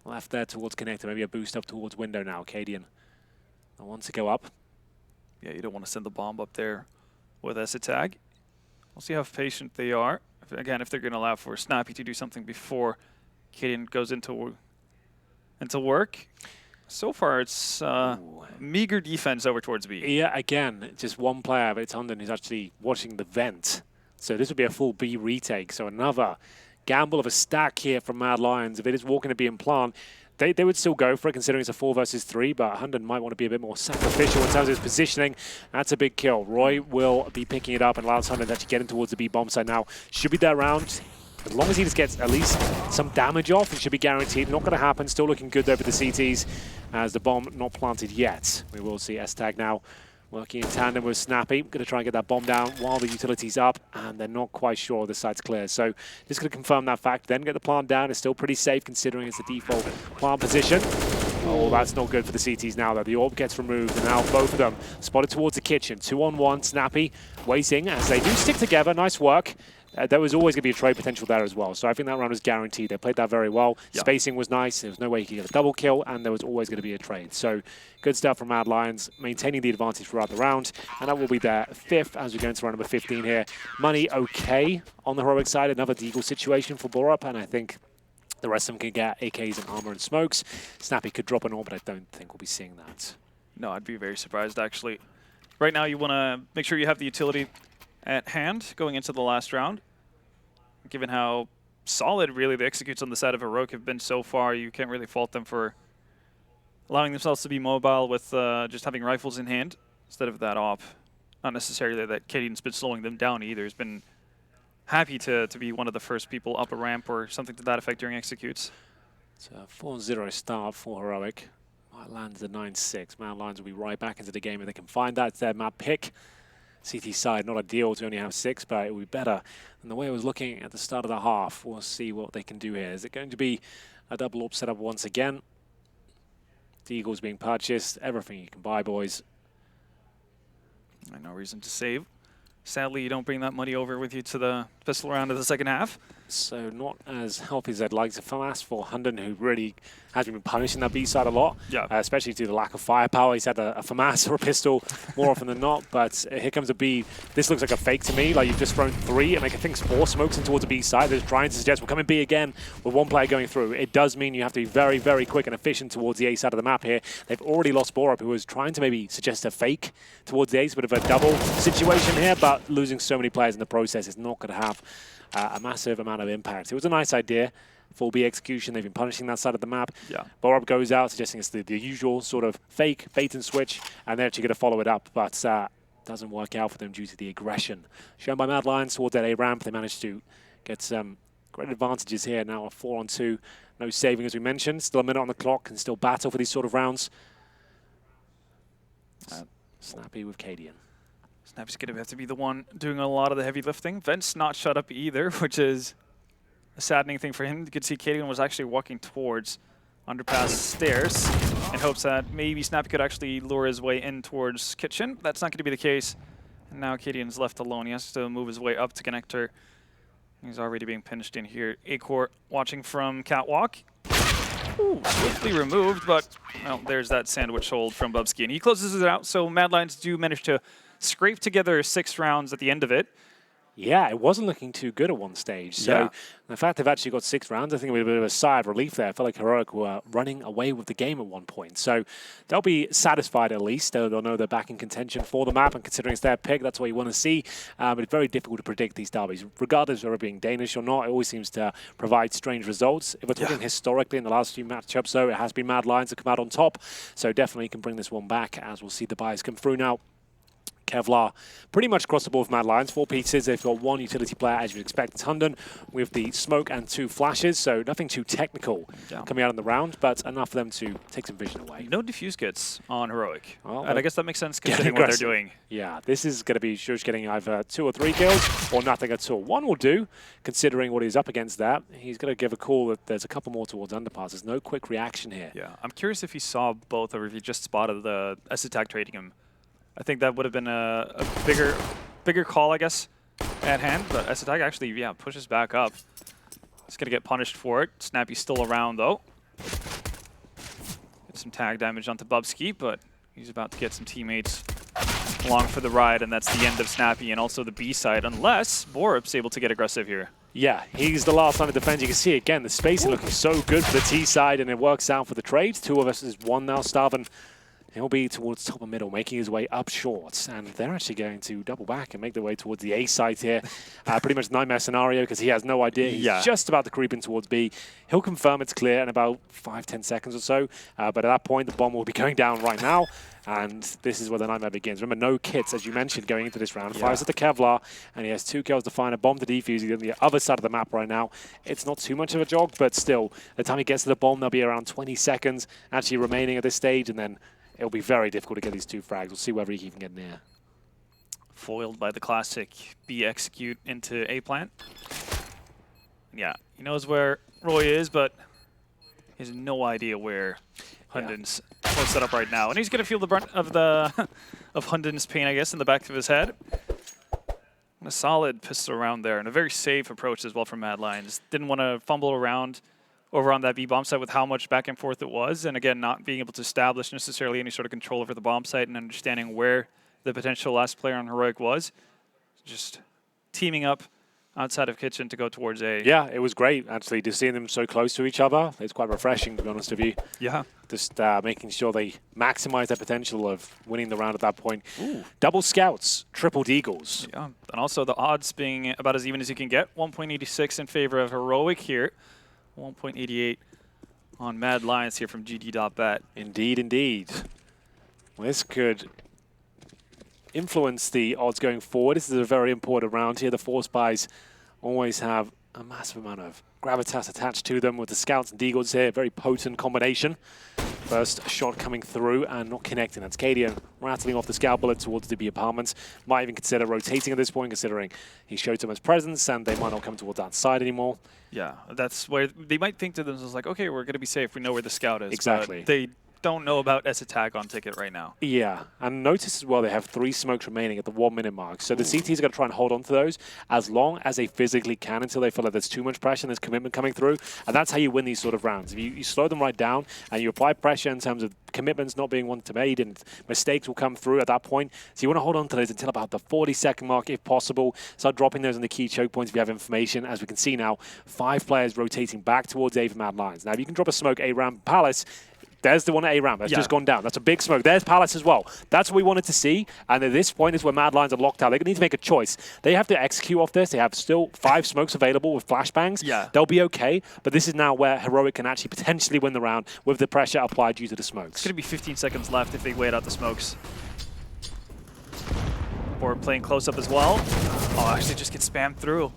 left there towards connector. Maybe a boost up towards window now. Cadian I want to go up. Yeah, you don't want to send the bomb up there with Estag. We'll see how patient they are. Again, if they're going to allow for Snappy to do something before Cadian goes into work. So far, it's meager defense over towards B. Yeah, again, just one player, but it's Hunden who's actually watching the vent. So this would be a full B retake. So another gamble of a stack here from Mad Lions. If it is walking to B in plant, they would still go for it, considering it's a 4 versus 3, but Hunden might want to be a bit more sacrificial in terms of his positioning. That's a big kill. Roy will be picking it up and allows Hunden to actually get in towards the B bomb site now. Should be that round. As long as he just gets at least some damage off, it should be guaranteed. Not going to happen. Still looking good though for the CTs as the bomb not planted yet. We will see Estag now working in tandem with Snappy. Going to try and get that bomb down while the utility's up, and they're not quite sure the site's clear. So just going to confirm that fact, then get the plant down. It's still pretty safe considering it's the default plant position. Oh, that's not good for the CTs now, though. The orb gets removed, and now both of them spotted towards the kitchen. 2-on-1, Snappy waiting as they do stick together. Nice work. There was always going to be a trade potential there as well. So I think that round was guaranteed. They played that very well. Yeah. Spacing was nice. There was no way he could get a double kill, and there was always going to be a trade. So good stuff from Mad Lions, maintaining the advantage throughout the round. And that will be their 5th as we go into round number 15 here. Money okay on the heroic side. Another deagle situation for Borup, and I think the rest of them can get AKs and armor and smokes. Snappy could drop an orb, but I don't think we'll be seeing that. No, I'd be very surprised, actually. Right now, you want to make sure you have the utility at hand going into the last round. Given how solid, really, the executes on the side of Heroic have been so far, you can't really fault them for allowing themselves to be mobile with just having rifles in hand instead of that op. Not necessarily that Cadian's been slowing them down either. He's been happy to be one of the first people up a ramp or something to that effect during executes. It's a 4-0 start for Heroic. Might land the 9-6. Mad Lions will be right back into the game if they can find that. It's their map pick. CT side, not ideal to only have 6, but it will be better than the way I was looking at the start of the half. We'll see what they can do here. Is it going to be a double AWP setup once again? The Eagles being purchased. Everything you can buy, boys. No reason to save. Sadly, you don't bring that money over with you to the pistol round of the second half. So not as healthy as I'd like to FAMAS for Hunden, who really has been punishing that B side a lot, especially due to the lack of firepower. He's had a FAMAS or a pistol more often than not, but here comes a B. This looks like a fake to me, like you've just thrown 3 and like I think 4 smokes in towards the B side. They're trying to suggest we're coming B again with 1 player going through. It does mean you have to be very, very quick and efficient towards the A side of the map here. They've already lost Borup, who was trying to maybe suggest a fake towards the A, bit of a double situation here, but losing so many players in the process is not going to have a massive amount of impact. It was a nice idea. Full B execution. They've been punishing that side of the map. Yeah. Borup goes out, suggesting it's the usual sort of fake bait and switch, and they're actually going to follow it up, but doesn't work out for them due to the aggression shown by Mad Lions towards that A ramp. They managed to get some great advantages here. Now a 4-on-2, no saving as we mentioned. Still a minute on the clock and still battle for these sort of rounds. Snappy with Cadian. Snappy's going to have to be the one doing a lot of the heavy lifting. Vent's not shut up either, which is a saddening thing for him. You could see Cadian was actually walking towards underpass stairs in hopes that maybe Snappy could actually lure his way in towards kitchen. That's not going to be the case. And now Cadian's left alone. He has to move his way up to connector. He's already being pinched in here. A-Core watching from catwalk. Ooh, swiftly removed, but well, there's that sandwich hold from Bubsky. And he closes it out, so Mad Lions do manage to scrape together 6 rounds at the end of it. Yeah, it wasn't looking too good at one stage. So the fact they've actually got 6 rounds, I think it'll be a bit of a sigh of relief there. I felt like Heroic were running away with the game at one point. So they'll be satisfied at least. They'll know they're back in contention for the map, and considering it's their pick, that's what you want to see. But it's very difficult to predict these derbies. Regardless of it being Danish or not, it always seems to provide strange results. If we're talking historically in the last few matchups, though, it has been Mad Lions that come out on top. So definitely can bring this one back, as we'll see the buys come through now. Kevlar pretty much across the board for Mad Lions. 4 pieces. They've got 1 utility player, as you'd expect. It's Hunden with the smoke and 2 flashes, so nothing too technical coming out in the round, but enough for them to take some vision away. No diffuse kits on Heroic, well, and I guess that makes sense considering what they're doing. Yeah, this is going to be Shush getting either 2 or 3 kills or nothing at all. 1 will do, considering what he's up against that. He's going to give a call that there's a couple more towards underpass. There's no quick reaction here. Yeah, I'm curious if he saw both or if he just spotted the S-Attack trading him. I think that would have been a bigger call, I guess, at hand. But S-Attack actually, pushes back up. He's going to get punished for it. Snappy's still around, though. Get some tag damage onto Bubsky, but he's about to get some teammates along for the ride, and that's the end of Snappy and also the B side, unless Borup's able to get aggressive here. Yeah, he's the last line of defense. You can see, again, the spacing looking so good for the T side, and it works out for the trades. 2 versus 1 now, Starvin. He'll be towards top and middle, making his way up short. And they're actually going to double back and make their way towards the A site here. Pretty much nightmare scenario because he has no idea. He's just about to creep in towards B. He'll confirm it's clear in about 5-10 seconds or so. But at that point, the bomb will be going down right now. And this is where the nightmare begins. Remember, no kits, as you mentioned, going into this round. Fires at the Kevlar, and he has 2 kills to find a bomb to defuse. He's on the other side of the map right now. It's not too much of a jog, but still, the time he gets to the bomb, there'll be around 20 seconds actually remaining at this stage, and then it'll be very difficult to get these 2 frags. We'll see whether he can get near. Foiled by the classic B execute into A plant. Yeah, he knows where Roy is, but he has no idea where Hunden's posted up right now. And he's going to feel the brunt of of Hunden's pain, I guess, in the back of his head. A solid pistol around there, and a very safe approach as well from Mad Lions. Didn't want to fumble around over on that B bomb site with how much back and forth it was, and again, not being able to establish necessarily any sort of control over the bomb site and understanding where the potential last player on Heroic was. Just teaming up outside of Kitchen to go towards A. Yeah, it was great, actually, to see them so close to each other. It's quite refreshing, to be honest with you. Yeah. Just making sure they maximize their potential of winning the round at that point. Ooh. Double scouts, triple deagles. Yeah, and also the odds being about as even as you can get. 1.86 in favor of Heroic here. 1.88 on Mad Lions here from GD.bet. Indeed, indeed. Well, this could influence the odds going forward. This is a very important round here. The 4 spies always have a massive amount of gravitas attached to them with the scouts and deagles here. Very potent combination. First shot coming through and not connecting. That's Cadian rattling off the scout bullet towards the B apartments. Might even consider rotating at this point, considering he showed so much presence and they might not come towards that side anymore. Yeah, that's where they might think to themselves like, okay, we're going to be safe. We know where the scout is. Exactly. But they don't know about S-Attack on ticket right now. Yeah, and notice as well they have 3 smokes remaining at the 1-minute mark. So the CTs are going to try and hold on to those as long as they physically can until they feel like there's too much pressure and there's commitment coming through. And that's how you win these sort of rounds. If you slow them right down and you apply pressure in terms of commitments not being wanted to made and mistakes will come through at that point. So you want to hold on to those until about the 40-second mark if possible. Start dropping those in the key choke points if you have information. As we can see now, 5 players rotating back towards A for Mad Lions. Now if you can drop a smoke A-Ramp Palace, there's the one at A-Ramp. That's just gone down. That's a big smoke. There's Palace as well. That's what we wanted to see. And at this point is where Mad Lions are locked out. They need to make a choice. They have to execute off this. They have still 5 smokes available with flashbangs. Yeah. They'll be okay. But this is now where Heroic can actually potentially win the round with the pressure applied due to the smokes. It's going to be 15 seconds left if they wait out the smokes. Or playing close up as well. Oh, actually just get spammed through.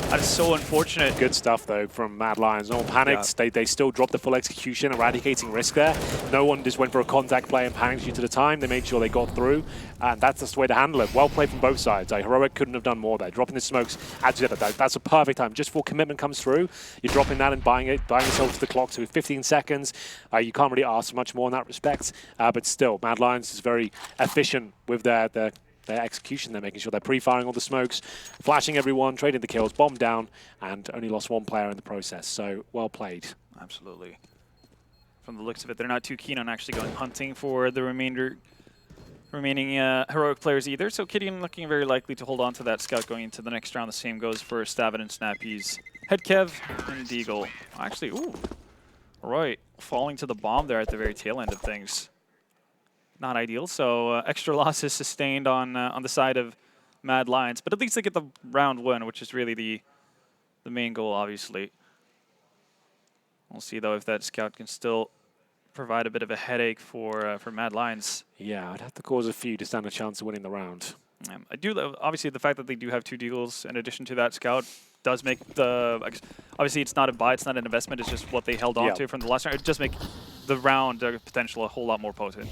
That is so unfortunate. Good stuff, though, from Mad Lions. No one panicked. Yeah. They still dropped the full execution, eradicating risk there. No one just went for a contact play and panicked due to the time. They made sure they got through, and that's just the way to handle it. Well played from both sides. Heroic couldn't have done more there. Dropping the smokes, that's a perfect time. Just before commitment comes through, you're dropping that and buying yourself to the clock to 15 seconds. You can't really ask for much more in that respect, but still, Mad Lions is very efficient with their execution. They're making sure they're pre-firing all the smokes, flashing everyone, trading the kills, bomb down, and only lost 1 player in the process. So, well played. Absolutely. From the looks of it, they're not too keen on actually going hunting for the remaining Heroic players either. So Gideon looking very likely to hold on to that scout going into the next round. The same goes for Stavin and Snappy's Head Kev and Deagle. Actually, ooh, Roy falling to the bomb there at the very tail end of things. Not ideal, so extra losses sustained on the side of Mad Lions, but at least they get the round win, which is really the main goal, obviously. We'll see, though, if that scout can still provide a bit of a headache for Mad Lions. Yeah, I'd have to cause a few to stand a chance of winning the round. I do love, obviously, the fact that they do have 2 deagles in addition to that scout does make the, obviously it's not a buy, it's not an investment, it's just what they held on to from the last round. It does make the round potential a whole lot more potent.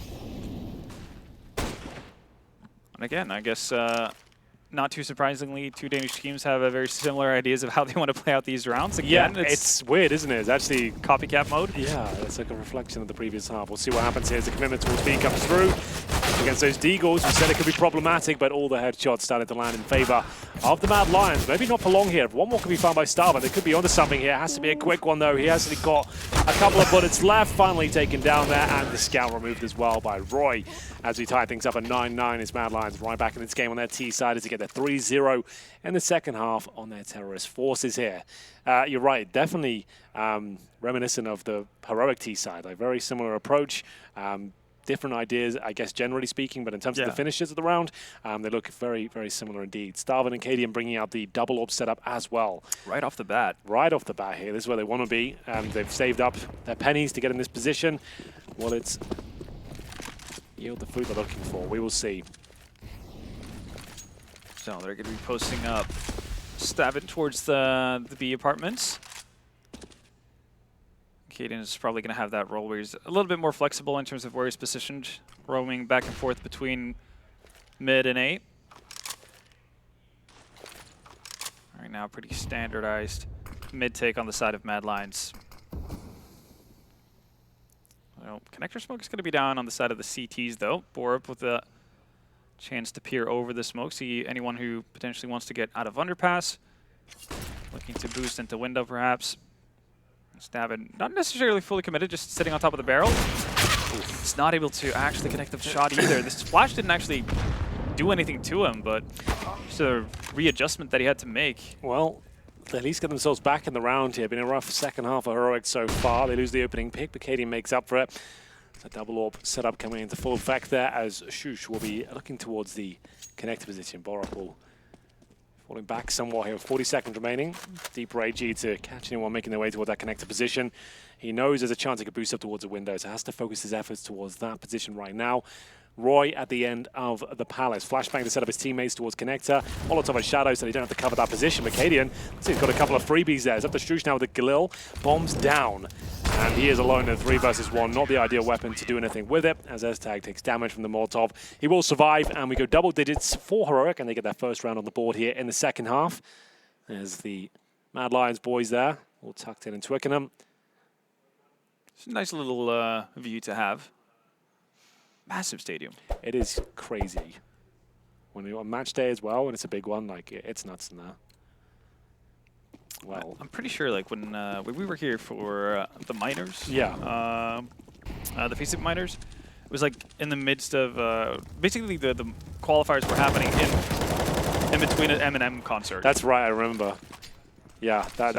And again, I guess not too surprisingly, 2 Danish teams have very similar ideas of how they want to play out these rounds. Again, yeah, it's weird, isn't it? It's actually copycat mode. Yeah, it's like a reflection of the previous half. We'll see what happens here as the commitment towards B comes through. Against those deagles, we said it could be problematic, but all the headshots started to land in favor of the Mad Lions. Maybe not for long here. One more could be found by Starman. They could be onto something here. It has to be a quick one, though. He has got a couple of bullets left. Finally taken down there, and the scout removed as well by Roy. As we tie things up at 9-9, it's Mad Lions right back in this game on their T side as they get their 3-0 in the second half on their terrorist forces here. You're right, definitely reminiscent of the heroic T side. Like, very similar approach. Different ideas, I guess, generally speaking, but in terms of the finishes of the round, they look very, very similar indeed. Starvin and Cadian bringing out the double orb setup as well. Right off the bat. Right off the bat here. This is where they want to be. They've saved up their pennies to get in this position. Will it yield the fruit they're looking for? We will see. So they're going to be posting up, stabbing towards the B apartments. Caden is probably going to have that role where he's a little bit more flexible in terms of where he's positioned, roaming back and forth between mid and A. Right now, pretty standardized mid take on the side of Mad Lions. Well, connector smoke is going to be down on the side of the CTs, though. Borup with a chance to peer over the smoke, see anyone who potentially wants to get out of underpass. Looking to boost into window, perhaps. Stabbin, not necessarily fully committed, just sitting on top of the barrel. It's not able to actually connect the shot either. This flash didn't actually do anything to him, but just a readjustment that he had to make. Well, they at least get themselves back in the round here. Been a rough second half of Heroic so far. They lose the opening pick, but Cadian makes up for it. It's a double orb setup coming into full effect there as Shush will be looking towards the connector position. Borup will falling back somewhat here, 40 seconds remaining. Deep Ragey to catch anyone making their way toward that connector position. He knows there's a chance he could boost up towards the window, so has to focus his efforts towards that position right now. Roy at the end of the Palace. Flashbang to set up his teammates towards connector. Molotov and Shadow, so they don't have to cover that position. But Cadian, he's got a couple of freebies there. It's up to Strush now with the Galil. Bombs down. And he is alone in a 3 versus 1. Not the ideal weapon to do anything with it, as Eztag takes damage from the Molotov. He will survive, and we go double digits for Heroic, and they get their first round on the board here in the second half. There's the Mad Lions boys there, all tucked in Twickenham. It's a nice little view to have. Massive stadium. It is crazy. When you're on match day as well, and it's a big one, like, it's nuts in there. Well, I'm pretty sure, like, when we were here for the minors, the FACEIT minors, it was like in the midst of basically the qualifiers were happening in between an Eminem concert. That's right, I remember. Yeah, that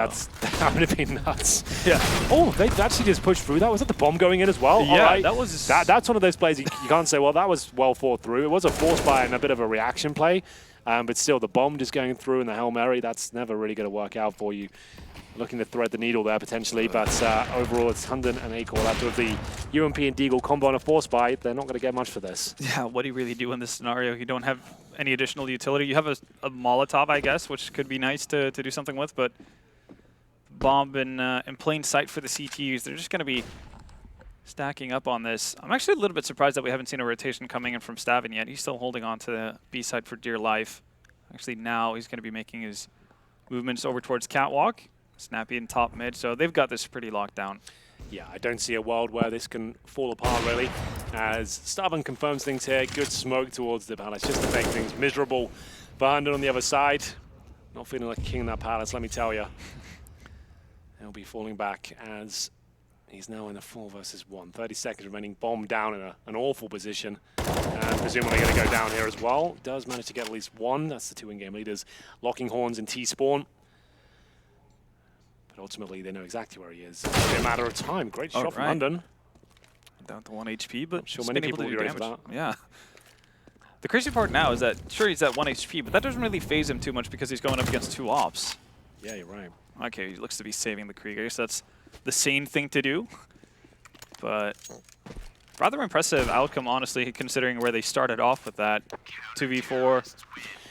would have been nuts. Yeah. Oh, they actually just pushed through that. Was that the bomb going in as well? Yeah, all right. that was... That's one of those plays you can't say, well, that was well thought through. It was a force buy and a bit of a reaction play, but still, the bomb just going through and the Hail Mary, that's never really going to work out for you. Looking to thread the needle there potentially, but overall it's Hunden and Acor. After the UMP and Deagle combo on a force buy, they're not going to get much for this. Yeah, what do you really do in this scenario? You don't have any additional utility. You have a Molotov, I guess, which could be nice to do something with, but bomb in plain sight for the CTs. They're just going to be stacking up on this. I'm actually a little bit surprised that we haven't seen a rotation coming in from Stavin yet. He's still holding on to the B side for dear life. Actually, now he's going to be making his movements over towards Catwalk. Snappy in top mid, so they've got this pretty locked down. Yeah, I don't see a world where this can fall apart, really, as Starvin confirms things here. Good smoke towards the Palace, just to make things miserable. Behind it on the other side, not feeling like a king in that Palace, let me tell you. He'll be falling back as he's now in a 4 versus 1. 30 seconds remaining, bomb down in an awful position. And presumably going to go down here as well. Does manage to get at least one. That's the 2 in-game leaders, locking horns in T-spawn. Ultimately, they know exactly where he is. It's only a matter of time. Great shot from London. Down to 1 HP, but I'm sure many people will be ready for that. Yeah. The crazy part now is that, sure, he's at 1 HP, but that doesn't really phase him too much because he's going up against 2 ops. Yeah, you're right. Okay, he looks to be saving the Krieg. I guess that's the sane thing to do. But rather impressive outcome, honestly, considering where they started off with that 2v4,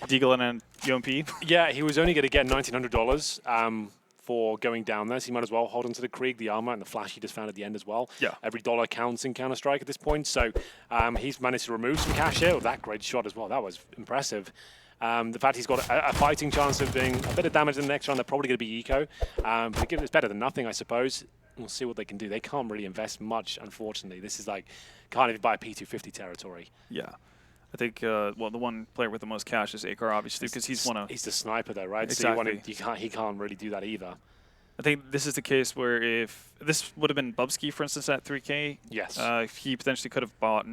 Deagle and UMP. Yeah, he was only going to get $1,900 for going down there, so he might as well hold on to the Krieg, the armor, and the flash he just found at the end as well. Yeah. Every dollar counts in Counter-Strike at this point, so he's managed to remove some cash here with that great shot as well. That was impressive. The fact he's got a fighting chance of doing a bit of damage in the next round, they're probably going to be eco. But it's better than nothing, I suppose. We'll see what they can do. They can't really invest much, unfortunately. This is like, can't even buy a P250 territory. Yeah. I think, well, the one player with the most cash is Akar, obviously, because he's the sniper, though, right? Exactly. So he can't really do that either. I think this is the case where if this would have been Bubsky, for instance, at 3K, yes, he potentially could have bought,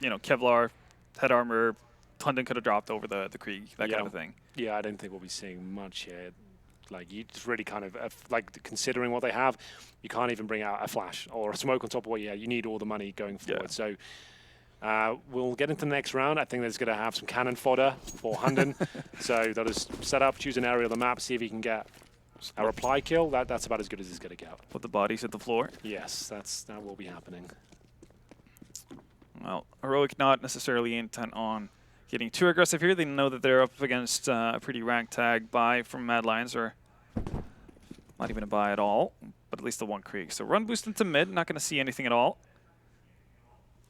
Kevlar, head armor, Tundon could have dropped over the Krieg, that kind of thing. Yeah, I don't think we'll be seeing much here. Like, you just really kind of, like, considering what they have, you can't even bring out a flash or a smoke on top of what you need all the money going forward. So we'll get into the next round. I think there's going to have some cannon fodder for Hunden. So they'll just set up, choose an area of the map, see if he can get a reply kill. That's about as good as it's going to get. Put the bodies at the floor. Yes, that will be happening. Well, Heroic not necessarily intent on getting too aggressive here. They know that they're up against a pretty ranked tag buy from Mad Lions, or not even a buy at all, but at least the one Krieg. So run boost into mid, not going to see anything at all.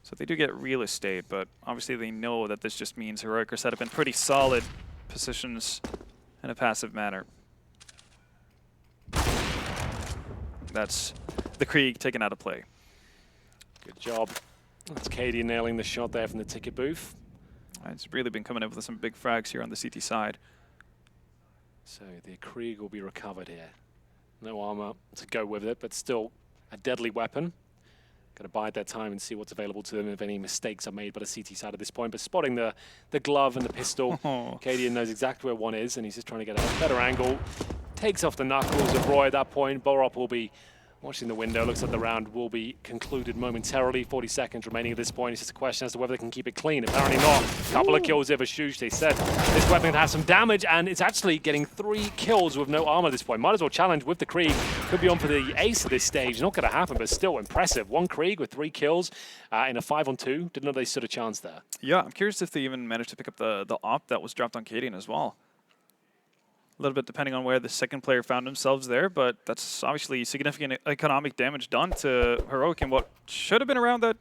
So they do get real estate, but obviously they know that this just means Heroic are set up in pretty solid positions in a passive manner. That's the Krieg taken out of play. Good job. That's Katie nailing the shot there from the ticket booth. It's really been coming up with some big frags here on the CT side. So the Krieg will be recovered here. No armor to go with it, but still a deadly weapon. Got to bide their time and see what's available to them if any mistakes are made by the CT side at this point. But spotting the glove and the pistol, Cadian knows exactly where one is, and he's just trying to get a better angle. Takes off the knuckles of Roy at that point. Borop will be watching the window. Looks like the round will be concluded momentarily. 40 seconds remaining at this point. It's just a question as to whether they can keep it clean. Apparently not. A couple of kills there for Shush. They said this weapon has some damage, and it's actually getting 3 kills with no armor at this point. Might as well challenge with the Krieg. Could be on for the ace at this stage. Not going to happen, but still impressive. 1 Krieg with 3 kills in a 5-on-2. Didn't know they stood a chance there. Yeah, I'm curious if they even managed to pick up the op that was dropped on Cadian as well. A little bit depending on where the second player found themselves there, but that's obviously significant economic damage done to Heroic in what should have been around that,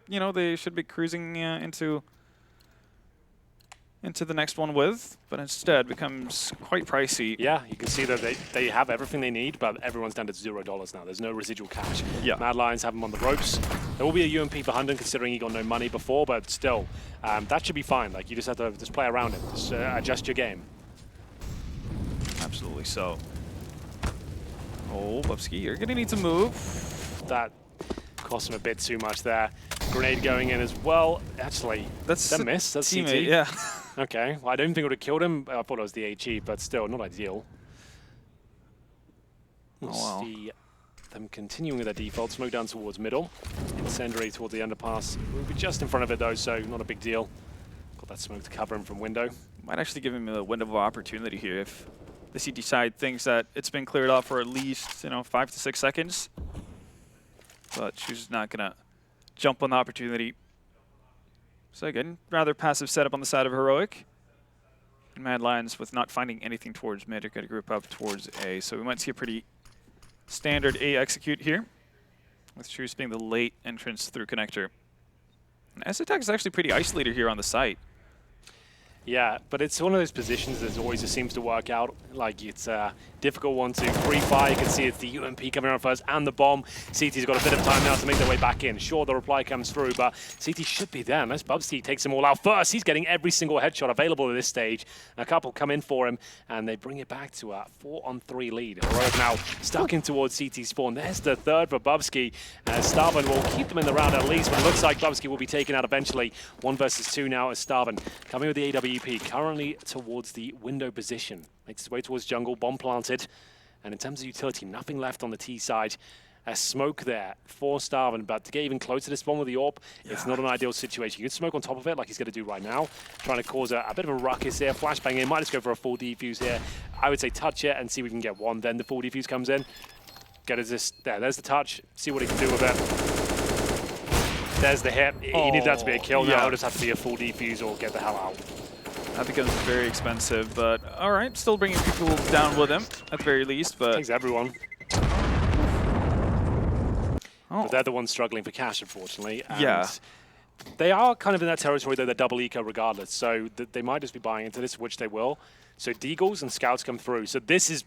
they should be cruising into the next one with, but instead becomes quite pricey. Yeah, you can see that they have everything they need, but everyone's down to $0 now. There's no residual cash. Yeah. Mad Lions have them on the ropes. There will be a UMP for Hunden considering he got no money before, but still, that should be fine. Like, you just have to just play around it, just adjust your game. Absolutely so. Oh, Bubsky, you're going to need to move. That cost him a bit too much there. Grenade going in as well. Actually, that's a miss. That's teammate, CT. Yeah. Okay. Well, I don't think it would have killed him. I thought it was the HE, but still, not ideal. We'll see them continuing with their default. Smoke down towards middle. Incendiary towards the underpass. We'll be just in front of it, though, so not a big deal. Got that smoke to cover him from window. Might actually give him a window of opportunity here if the CT side thinks that it's been cleared off for at least, 5 to 6 seconds. But she's not going to jump on the opportunity. So again, rather passive setup on the side of Heroic. And Mad Lions with not finding anything towards mid are going to group up towards A. So we might see a pretty standard A execute here, with Shush being the late entrance through connector. And S-Attack is actually pretty isolated here on the site. Yeah, but it's one of those positions that always just seems to work out. Like, it's a difficult one to pre-fire. You can see it's the UMP coming around first and the bomb. CT's got a bit of time now to make their way back in. Sure, the reply comes through, but CT should be there unless Bubsky takes them all out first. He's getting every single headshot available at this stage. A couple come in for him, and they bring it back to a 4-on-3 lead. Heroic now stuck in towards CT spawn. There's the third for Bubsky. Starvin will keep them in the round at least, but it looks like Bubsky will be taken out eventually. 1 versus 2 now as Starvin coming with the AWP, currently towards the window position. Makes his way towards jungle, bomb planted. And in terms of utility, nothing left on the T side. A smoke there for Starvin, but to get even closer to this one with the AWP, it's not an ideal situation. You can smoke on top of it like he's going to do right now, trying to cause a bit of a ruckus here. Flashbang in, might just go for a full defuse here. I would say touch it and see if we can get one, then the full defuse comes in. Get us this, there's the touch, see what he can do with it. There's the hit. He needed that to be a kill now. It'll just have to be a full defuse or get the hell out. That becomes very expensive, but all right, still bringing people down with him at the very least. But takes everyone. But they're the ones struggling for cash, unfortunately. And they are kind of in that territory, though. They're double eco regardless, so they might just be buying into this, which they will. So Deagles and Scouts come through. So this is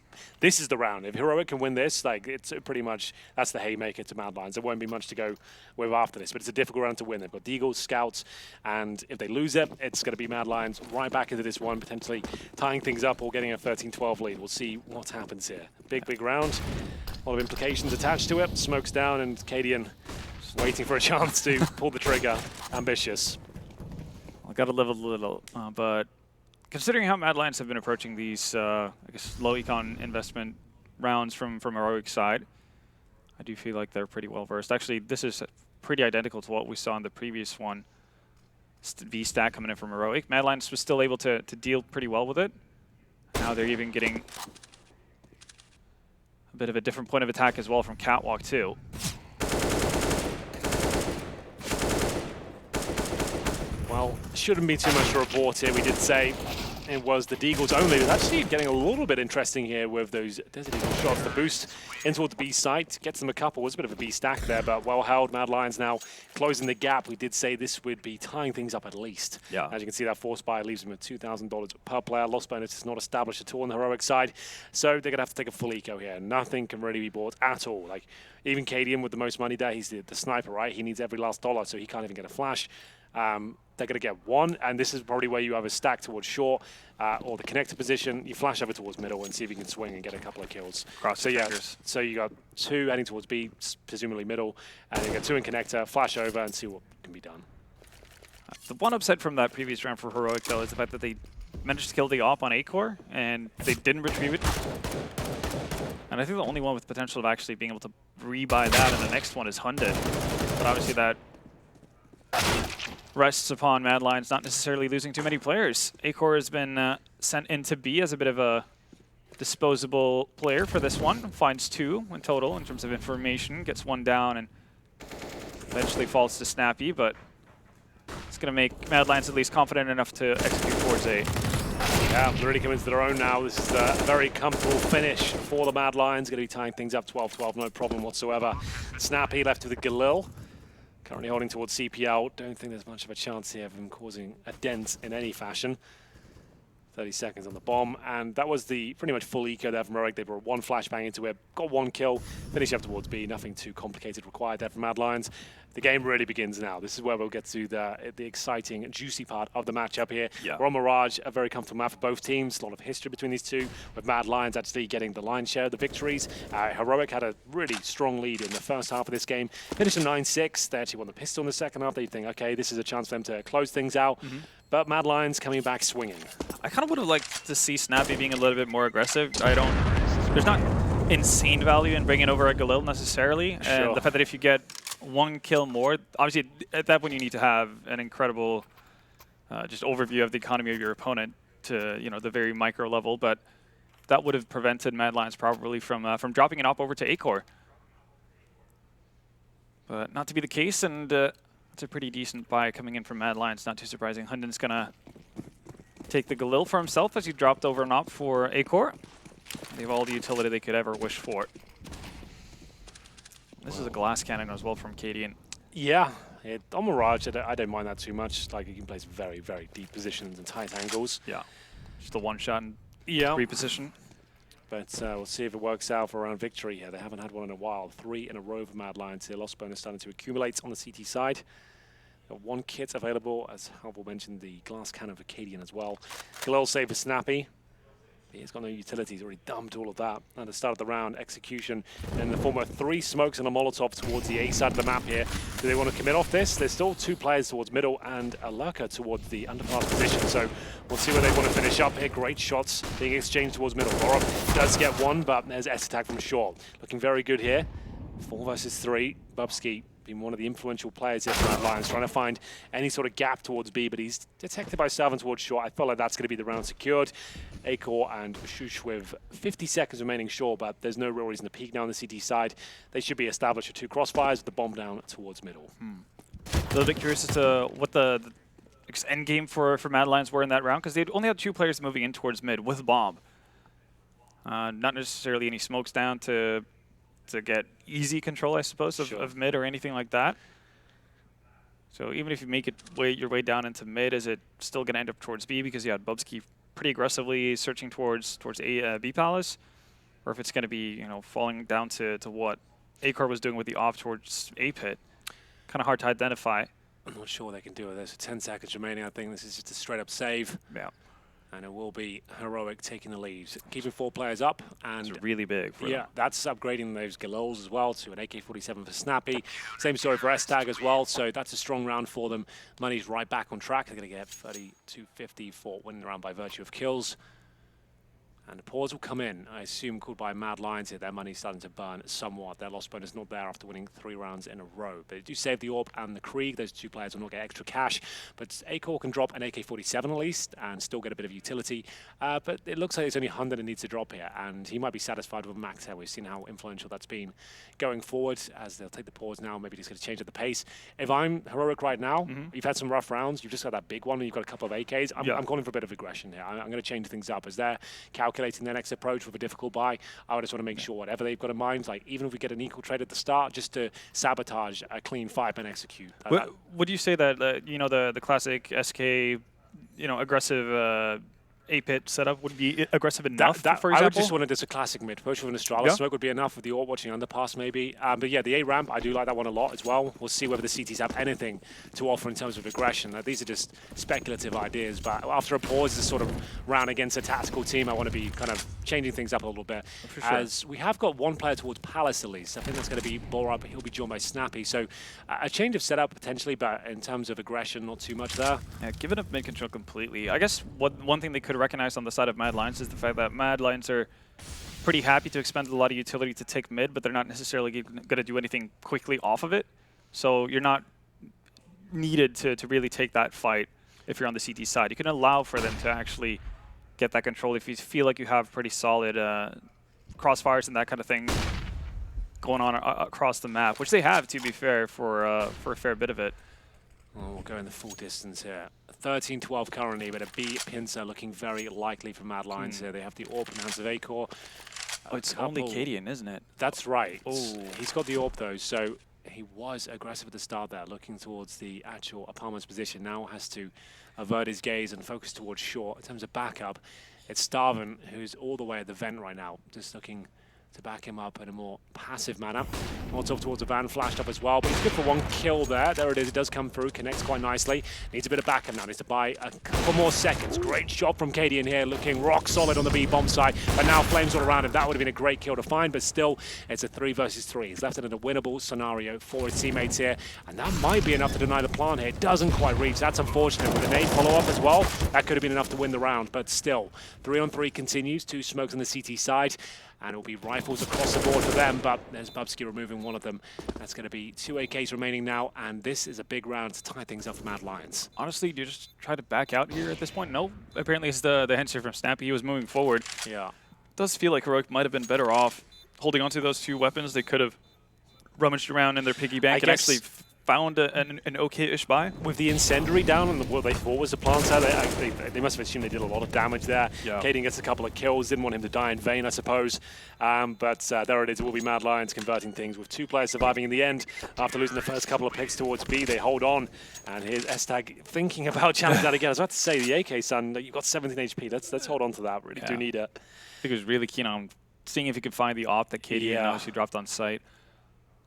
the round. If Heroic can win this, like it's pretty much that's the haymaker to Mad Lions. There won't be much to go with after this, but it's a difficult round to win. They've got Deagles, Scouts, and if they lose it, it's going to be Mad Lions right back into this one, potentially tying things up or getting a 13-12 lead. We'll see what happens here. Big round. A lot of implications attached to it. Smoke's down, and Cadian waiting for a chance to pull the trigger. Ambitious. I got to live a little, but. Considering how Mad Lions have been approaching these, I guess, low econ investment rounds from Heroic's side, I do feel like they're pretty well versed. Actually, this is pretty identical to what we saw in the previous one. V-Stack coming in from Heroic. Mad Lions was still able to deal pretty well with it. Now they're even getting a bit of a different point of attack as well from Catwalk too. Well, shouldn't be too much to report here. We did say it was the Deagles only. It's actually getting a little bit interesting here with those Desert Eagle shots. The boost in toward the B site gets them a couple. It was a bit of a B stack there, but well held. Mad Lions now closing the gap. We did say this would be tying things up at least. Yeah. As you can see, that force buy leaves them with $2,000 per player. Loss bonus is not established at all on the Heroic side, so they're gonna have to take a full eco here. Nothing can really be bought at all. Like even Cadian with the most money there, he's the sniper, right? He needs every last dollar, so he can't even get a flash. They're going to get one, and this is probably where you have a stack towards short or the connector position. You flash over towards middle and see if you can swing and get a couple of kills. So yeah, so you got two heading towards B, presumably middle, and you got two in connector, flash over and see what can be done. The one upset from that previous round for Heroic, though, is the fact that they managed to kill the op on A-Core, and they didn't retrieve it. And I think the only one with potential of actually being able to rebuy that, and the next one is Hundred. But obviously that rests upon Mad Lions not necessarily losing too many players. A-Core has been sent into B as a bit of a disposable player for this one. Finds two in total in terms of information. Gets one down and eventually falls to Snappy, but it's going to make Mad Lions at least confident enough to execute towards A. Yeah, really coming into their own now. This is a very comfortable finish for the Mad Lions. Going to be tying things up 12-12, no problem whatsoever. Snappy left with the Galil. Currently holding towards CPL. Don't think there's much of a chance here of him causing a dent in any fashion. 30 seconds on the bomb, and that was the pretty much full eco there from Heroic. They brought one flashbang into it, got one kill, finish up towards B. Nothing too complicated required there from Mad Lions. The game really begins now. This is where we'll get to the exciting, juicy part of the matchup here. Yeah. We're on Mirage, a very comfortable map for both teams. A lot of history between these two, with Mad Lions actually getting the lion's share of the victories. Heroic had a really strong lead in the first half of this game. Finished in 9-6. They actually won the pistol in the second half. They think, okay, this is a chance for them to close things out. But Mad Lions coming back swinging. I kind of would have liked to see Snappy being a little bit more aggressive. There's not insane value in bringing over a Galil necessarily. And the fact that if you get one kill more, obviously at that point you need to have an incredible just overview of the economy of your opponent to the very micro level. But that would have prevented Mad Lions probably from dropping an op over to A-Core. But not to be the case, and it's a pretty decent buy coming in from Mad Lions. Not too surprising. Hunden's going to take the Galil for himself as he dropped over an op for A-Core. They have all the utility they could ever wish for. This is a glass cannon as well from Cadian. Yeah, on Mirage, I don't mind that too much. Like, you can place very, very deep positions and tight angles. Yeah, just a one-shot and reposition. But we'll see if it works out for around victory here. They haven't had one in a while. 3 in a row for Mad Lions here. Loss bonus starting to accumulate on the CT side. Got one kit available, as Halbel mentioned, the glass cannon for Cadian as well. Galil save for Snappy. He's got no utility. He's already dumped all of that. At the start of the round, execution in the form of 3 smokes and a Molotov towards the A side of the map here. Do they want to commit off this? There's still 2 players towards middle and a lurker towards the underpass position. So we'll see where they want to finish up here. Great shots being exchanged towards middle. Borov does get one, but there's S-attack from short. Looking very good here. 4 versus 3. Bubsky been one of the influential players here for Mad Lions, trying to find any sort of gap towards B, but he's detected by Salvin towards short. I feel like that's going to be the round secured. A-Core and Shush with 50 seconds remaining short, but there's no real reason to peek now on the CT side. They should be established with 2 crossfires with the bomb down towards middle. a little bit curious as to what the end game for Mad Lions were in that round, because they only had 2 players moving in towards mid with bomb. Not necessarily any smokes down to get easy control, I suppose, of mid or anything like that. So even if you make your way down into mid, is it still going to end up towards B because you had Bubsky pretty aggressively searching towards B Palace, or if it's going to be falling down to what Acor was doing with the off towards A pit? Kind of hard to identify. I'm not sure what they can do with this. 10 seconds remaining. I think this is just a straight up save. Yeah. And it will be Heroic taking the lead. Keeping 4 players up. And it's really big for them. That's upgrading those Galols as well to an AK-47 for Snappy. Same story for S-Tag as well. So that's a strong round for them. Money's right back on track. They're going to get 32.50 for winning the round by virtue of kills. And the pause will come in, I assume, called by Mad Lions here. Their money's starting to burn somewhat. Their loss bonus not there after winning 3 rounds in a row. But they do save the Orb and the Krieg. Those 2 players will not get extra cash. But Acor can drop an AK-47 at least and still get a bit of utility. But it looks like it's only Hunter that needs to drop here. And he might be satisfied with max here. We've seen how influential that's been going forward as they'll take the pause now. Maybe just going to change up the pace. If I'm Heroic right now, you've had some rough rounds. You've just got that big one and you've got a couple of AKs. I'm calling for a bit of aggression here. I'm going to change things up as they're calculating their next approach with a difficult buy. I would just want to make sure whatever they've got in mind, like even if we get an equal trade at the start, just to sabotage a clean fight and execute. Would you say that the classic SK, aggressive A-pit setup would be aggressive enough, for example? I would just want to just a classic mid push with an Astralis. Smoke would be enough with the AWP watching underpass maybe. But yeah, the A-ramp, I do like that one a lot as well. We'll see whether the CTs have anything to offer in terms of aggression. These are just speculative ideas, but after a pause, this sort of round against a tactical team, I want to be kind of changing things up a little bit. For sure. As we have got 1 player towards Palace at least. I think that's going to be Borup. He'll be joined by Snappy. So a change of setup potentially, but in terms of aggression, not too much there. Yeah, giving up mid control completely. I guess one thing they could recognize on the side of Mad Lions is the fact that Mad Lions are pretty happy to expend a lot of utility to take mid, but they're not necessarily going to do anything quickly off of it. So you're not needed to really take that fight if you're on the CT side. You can allow for them to actually get that control if you feel like you have pretty solid crossfires and that kind of thing going on across the map, which they have, to be fair, for a fair bit of it. Well, we'll go in the full distance here. 13-12 currently, but a B pincer looking very likely for Mad Lions here. They have the AWP in the hands of Acor. Oh, it's only Cadian, isn't it? That's right. Oh. He's got the AWP though, so he was aggressive at the start there, looking towards the actual opponent's position. Now has to avert his gaze and focus towards short. In terms of backup, it's Starvin, who's all the way at the vent right now, just looking to back him up in a more passive manner. Molotov towards the van, flashed up as well, but he's good for 1 kill there. There it is, it does come through, connects quite nicely. Needs a bit of backup now, needs to buy a couple more seconds. Great shot from Cadian here, looking rock solid on the B-bomb side, but now flames all around him. That would have been a great kill to find, but still, it's a 3 versus 3. He's left it in a winnable scenario for his teammates here, and that might be enough to deny the plant here. It doesn't quite reach, that's unfortunate. With a nade follow-up as well, that could have been enough to win the round, but still, 3-on-3 continues, 2 smokes on the CT side. And it'll be rifles across the board for them, but there's Bubsky removing one of them. That's going to be 2 AKs remaining now, and this is a big round to tie things up for Mad Lions. Honestly, do you just try to back out here at this point? No, apparently it's the answer from Snappy. He was moving forward. Yeah. It does feel like Heroic might have been better off holding onto those 2 weapons. They could have rummaged around in their piggy bank and actually found an okay-ish buy. With the incendiary down and what they thought was the plant cell, they must have assumed they did a lot of damage there. Yeah. Cadian gets a couple of kills, didn't want him to die in vain, I suppose. But there it is, it will be Mad Lions converting things with 2 players surviving in the end. After losing the first couple of picks towards B, they hold on. And here's S-Tag thinking about challenging that again. I was about to say, the AK, son, you've got 17 HP. Let's hold on to that, really do need it. I think he was really keen on seeing if he could find the AWP that Cadian obviously dropped on site.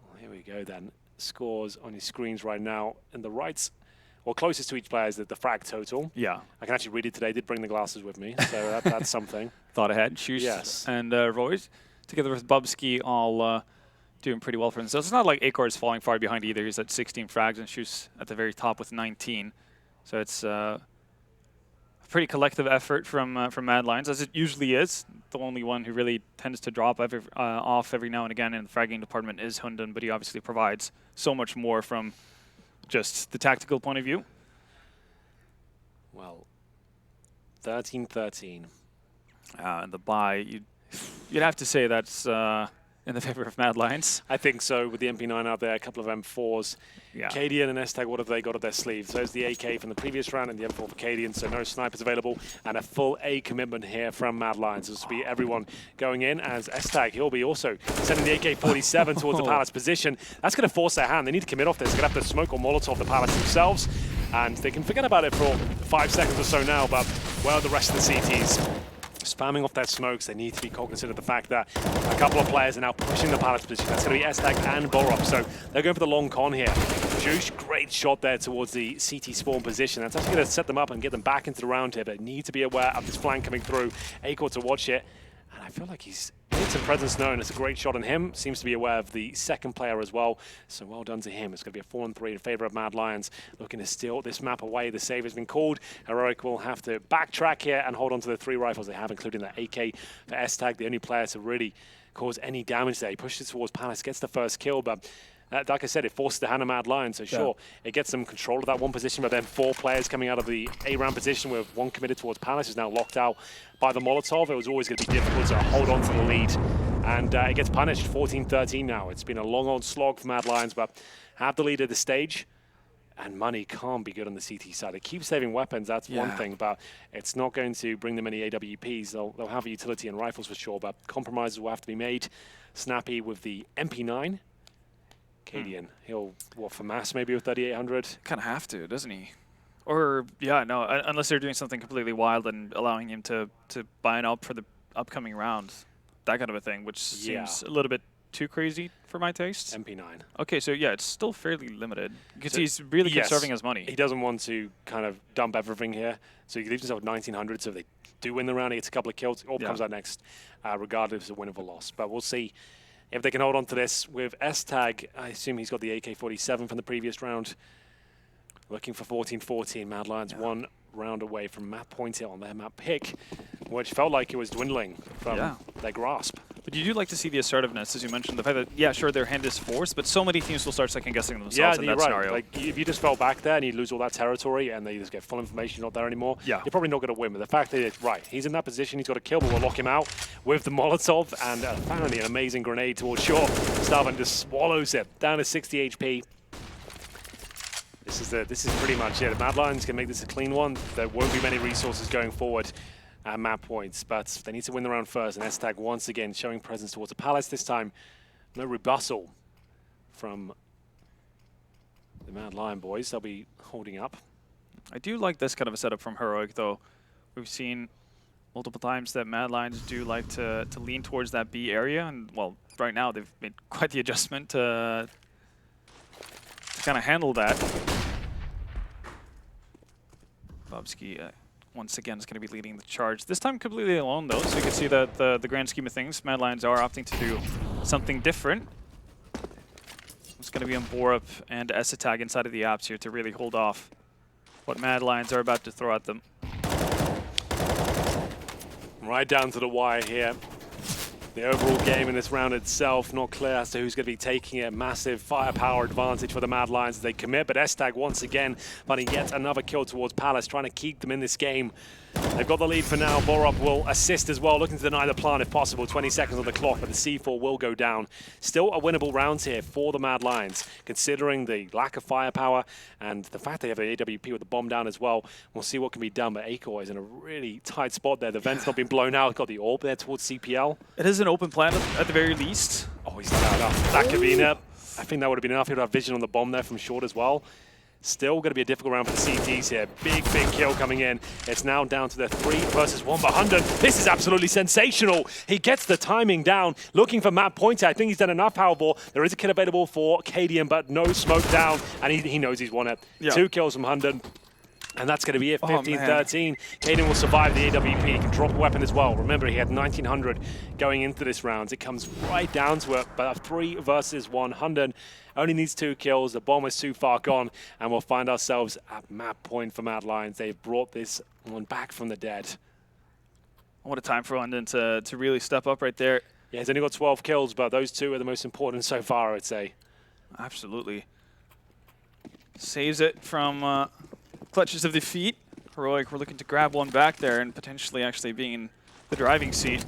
Well, here we go then. Scores on your screens right now, and the rights, or closest to each player is the frag total. Yeah. I can actually read it today. I did bring the glasses with me, so that's something. Thought ahead. Shoes and Royce, together with Bubsky, all doing pretty well for themselves. It's not like Acor is falling far behind either. He's at 16 frags and Shoes at the very top with 19. So it's a pretty collective effort from Mad Lions, as it usually is. The only one who really tends to drop off every now and again in the fragging department is Hunden, but he obviously provides so much more from just the tactical point of view. Well, 13-13. And the buy, you'd have to say that's in the favor of Mad Lions. I think so, with the MP9 out there, a couple of M4s. Yeah. Cadian and Estag, what have they got at their sleeves? There's the AK from the previous round and the M4 for Cadian, so no snipers available, and a full A commitment here from Mad Lions. This will be everyone going in, as Estag, he'll be also sending the AK-47 towards the Palace position. That's going to force their hand. They need to commit off this. They're going to have to smoke or Molotov the Palace themselves, and they can forget about it for 5 seconds or so now, but well, the rest of the CTs spamming off their smokes. They need to be cognizant of the fact that a couple of players are now pushing the Palace position. That's going to be Estag and Borop, so they're going for the long con here. Juice, great shot there towards the CT spawn position. That's actually going to set them up and get them back into the round here, but need to be aware of this flank coming through. Acor to watch it, and I feel like he's made some presence known. It's a great shot on him. Seems to be aware of the second player as well, so well done to him. It's going to be a 4-3 in favor of Mad Lions, looking to steal this map away. The save has been called. Heroic will have to backtrack here and hold on to the 3 rifles they have, including the AK for Estag, the only player to really cause any damage there. He pushes towards Palace, gets the first kill, but like I said, it forces the hand of Mad Lions, so sure, it gets them control of that one position, but then 4 players coming out of the A-round position with 1 committed towards Palace is now locked out by the Molotov. It was always going to be difficult to hold on to the lead, and it gets punished, 14-13 now. It's been a long old slog for Mad Lions, but have the lead at the stage, and money can't be good on the CT side. They keep saving weapons, that's one thing, but it's not going to bring them any AWPs. They'll have a utility and rifles for sure, but compromises will have to be made. Snappy with the MP9. Cadian, he'll, what, for mass maybe with 3800? Kind of have to, doesn't he? Or, yeah, no, unless they're doing something completely wild and allowing him to buy an up for the upcoming round. That kind of a thing, which seems a little bit too crazy for my taste. MP9. Okay, so yeah, it's still fairly limited. Because he's really conserving his money. He doesn't want to kind of dump everything here. So he leaves himself 1900, so if they do win the round, he gets a couple of kills. All comes out next, regardless of win or loss. But we'll see if they can hold on to this with Estag. I assume he's got the AK-47 from the previous round. Looking for 14-14. Mad Lions 1 round away from map point here on their map pick, which felt like it was dwindling from their grasp. But you do like to see the assertiveness, as you mentioned, the fact that, yeah, sure, their hand is forced, but so many teams will start second-guessing themselves in that scenario. Like, if you just fell back there and you lose all that territory and they just get full information not there anymore, you're probably not going to win. But the fact that, he's in that position, he's got a kill, but we'll lock him out with the Molotov, and apparently an amazing grenade towards shore. Starvin just swallows it, down to 60 HP. This is pretty much it. If Mad Lions can make this a clean one, there won't be many resources going forward at map points, but they need to win the round first, and Estag once again showing presence towards the Palace. This time, no rebustal from the Mad Lion boys. They'll be holding up. I do like this kind of a setup from Heroic, though. We've seen multiple times that Mad Lions do like to lean towards that B area, and, well, right now they've made quite the adjustment to kind of handle that. Bobski once again is going to be leading the charge. This time completely alone, though, so you can see that the grand scheme of things, Mad Lions are opting to do something different. It's going to be on Borup and Estag inside of the apps here to really hold off what Mad Lions are about to throw at them. Right down to the wire here. The overall game in this round itself, not clear as to who's going to be taking it. Massive firepower advantage for the Mad Lions as they commit, but Estag once again finding yet another kill towards Palace, trying to keep them in this game. They've got the lead for now. Borup will assist as well, looking to deny the plant if possible. 20 seconds on the clock, but the C4 will go down. Still a winnable round here for the Mad Lions, considering the lack of firepower and the fact they have the AWP with the bomb down as well. We'll see what can be done, but Acor is in a really tight spot there. The vent's not been blown out. Got the orb there towards CPL. It is an open plant at the very least. Oh, he's tied up. That could be enough. I think that would have been enough. He would have vision on the bomb there from short as well. Still going to be a difficult round for the CTs here. Big kill coming in. It's now down to the 3 versus 1 behind him. This is absolutely sensational. He gets the timing down, looking for Matt Pointer. I think he's done enough, however. There is a kill available for Cadian, but no smoke down, and he knows he's won it. 2 kills from Hunden. And that's going to be it, 15-13. Cadian will survive the AWP. He can drop a weapon as well. Remember, he had 1900 going into this round. It comes right down to it, but a 3 versus 1. Hunden only needs 2 kills. The bomb is too far gone, and we'll find ourselves at map point for Mad Lions. They've brought this one back from the dead. What a time for Hunden to really step up right there. Yeah, he's only got 12 kills, but those 2 are the most important so far, I'd say. Absolutely. Saves it from clutches of defeat. Heroic, we're looking to grab one back there and potentially actually being in the driving seat.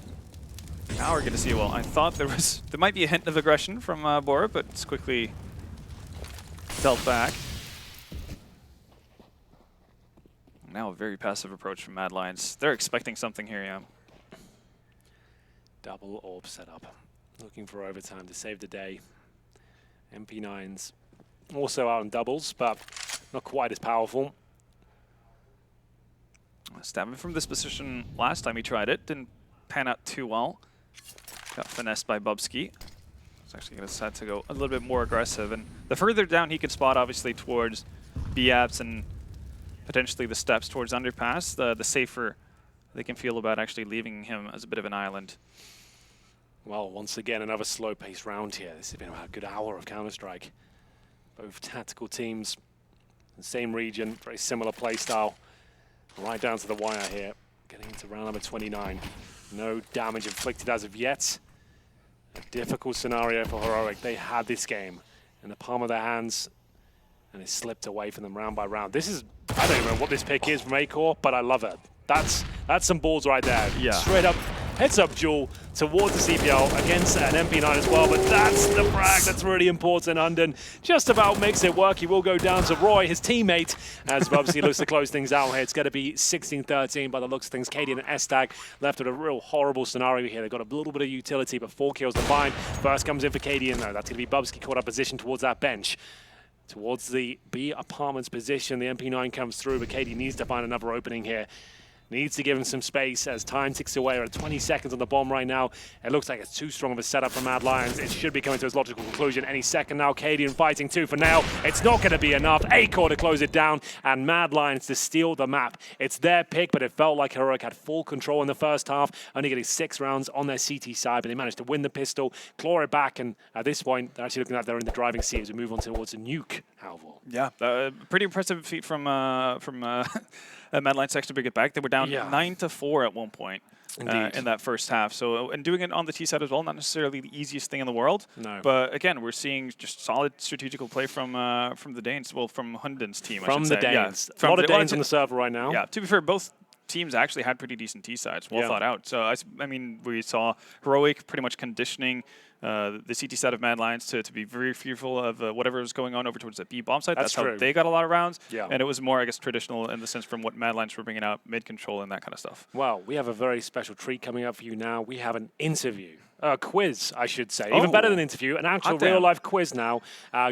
Now we're going to see, well, I thought there might be a hint of aggression from Bora, but it's quickly dealt back. Now a very passive approach from Mad Lions. They're expecting something here, yeah. Double orb setup. Looking for overtime to save the day. MP9s also out on doubles, but not quite as powerful. Stabbing from this position last time he tried it. Didn't pan out too well. Got finessed by Bubsky. He's actually going to decide to go a little bit more aggressive. And the further down he can spot, obviously, towards B-apps and potentially the steps towards underpass, the safer they can feel about actually leaving him as a bit of an island. Well, once again, another slow-paced round here. This has been about a good hour of Counter-Strike. Both tactical teams, the same region, very similar play style. Right down to the wire here. Getting into round number 29. No damage inflicted as of yet. A difficult scenario for Heroic. They had this game in the palm of their hands, and it slipped away from them round by round. This is, I don't even know what this pick is from Acor, but I love it. That's some balls right there. Yeah. Straight up, heads-up duel towards the CPL against an MP9 as well, but that's the frag that's really important. Unden just about makes it work. He will go down to Roy, his teammate, as Bubsy looks to close things out here. It's going to be 16-13 by the looks of things. Katie and Estag left with a real horrible scenario here. They've got a little bit of utility, but 4 kills to find. First comes in for Katie, and that's going to be Bubsky caught up position towards that bench. Towards the B apartments position, the MP9 comes through, but Katie needs to find another opening here. Needs to give him some space as time ticks away. We're at 20 seconds on the bomb right now. It looks like it's too strong of a setup for Mad Lions. It should be coming to its logical conclusion any second now. Cadian fighting 2 for now. It's not going to be enough. Acor to close it down, and Mad Lions to steal the map. It's their pick, but it felt like Heroic had full control in the first half, only getting 6 rounds on their CT side, but they managed to win the pistol, claw it back, and at this point, they're actually looking like they're in the driving seat as we move on towards a nuke, Halvor. Yeah, pretty impressive feat from Mad Lions to bring it back. They were down 9-4 at one point in that first half. So, and doing it on the T side as well, not necessarily the easiest thing in the world. No. But again, we're seeing just solid strategical play from the Danes. Well, from Hunden's team, from I should the say. Danes. Yeah, a lot of Danes on the server right now. Yeah, to be fair, both teams actually had pretty decent T sides, well thought out. So, I mean, we saw Heroic pretty much conditioning the CT side of Mad Lions to be very fearful of whatever was going on over towards the B bomb side. That's how they got a lot of rounds. Yeah. And it was more, I guess, traditional in the sense from what Mad Lions were bringing out, mid-control and that kind of stuff. Well, we have a very special treat coming up for you now. We have an interview. Quiz, I should say. Even better than interview. An actual real-life quiz now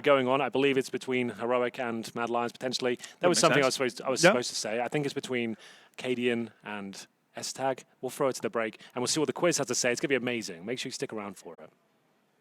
going on. I believe it's between Heroic and Mad Lions, potentially. That was something I was supposed to say. I think it's between Cadian and Estag. We'll throw it to the break, and we'll see what the quiz has to say. It's going to be amazing. Make sure you stick around for it.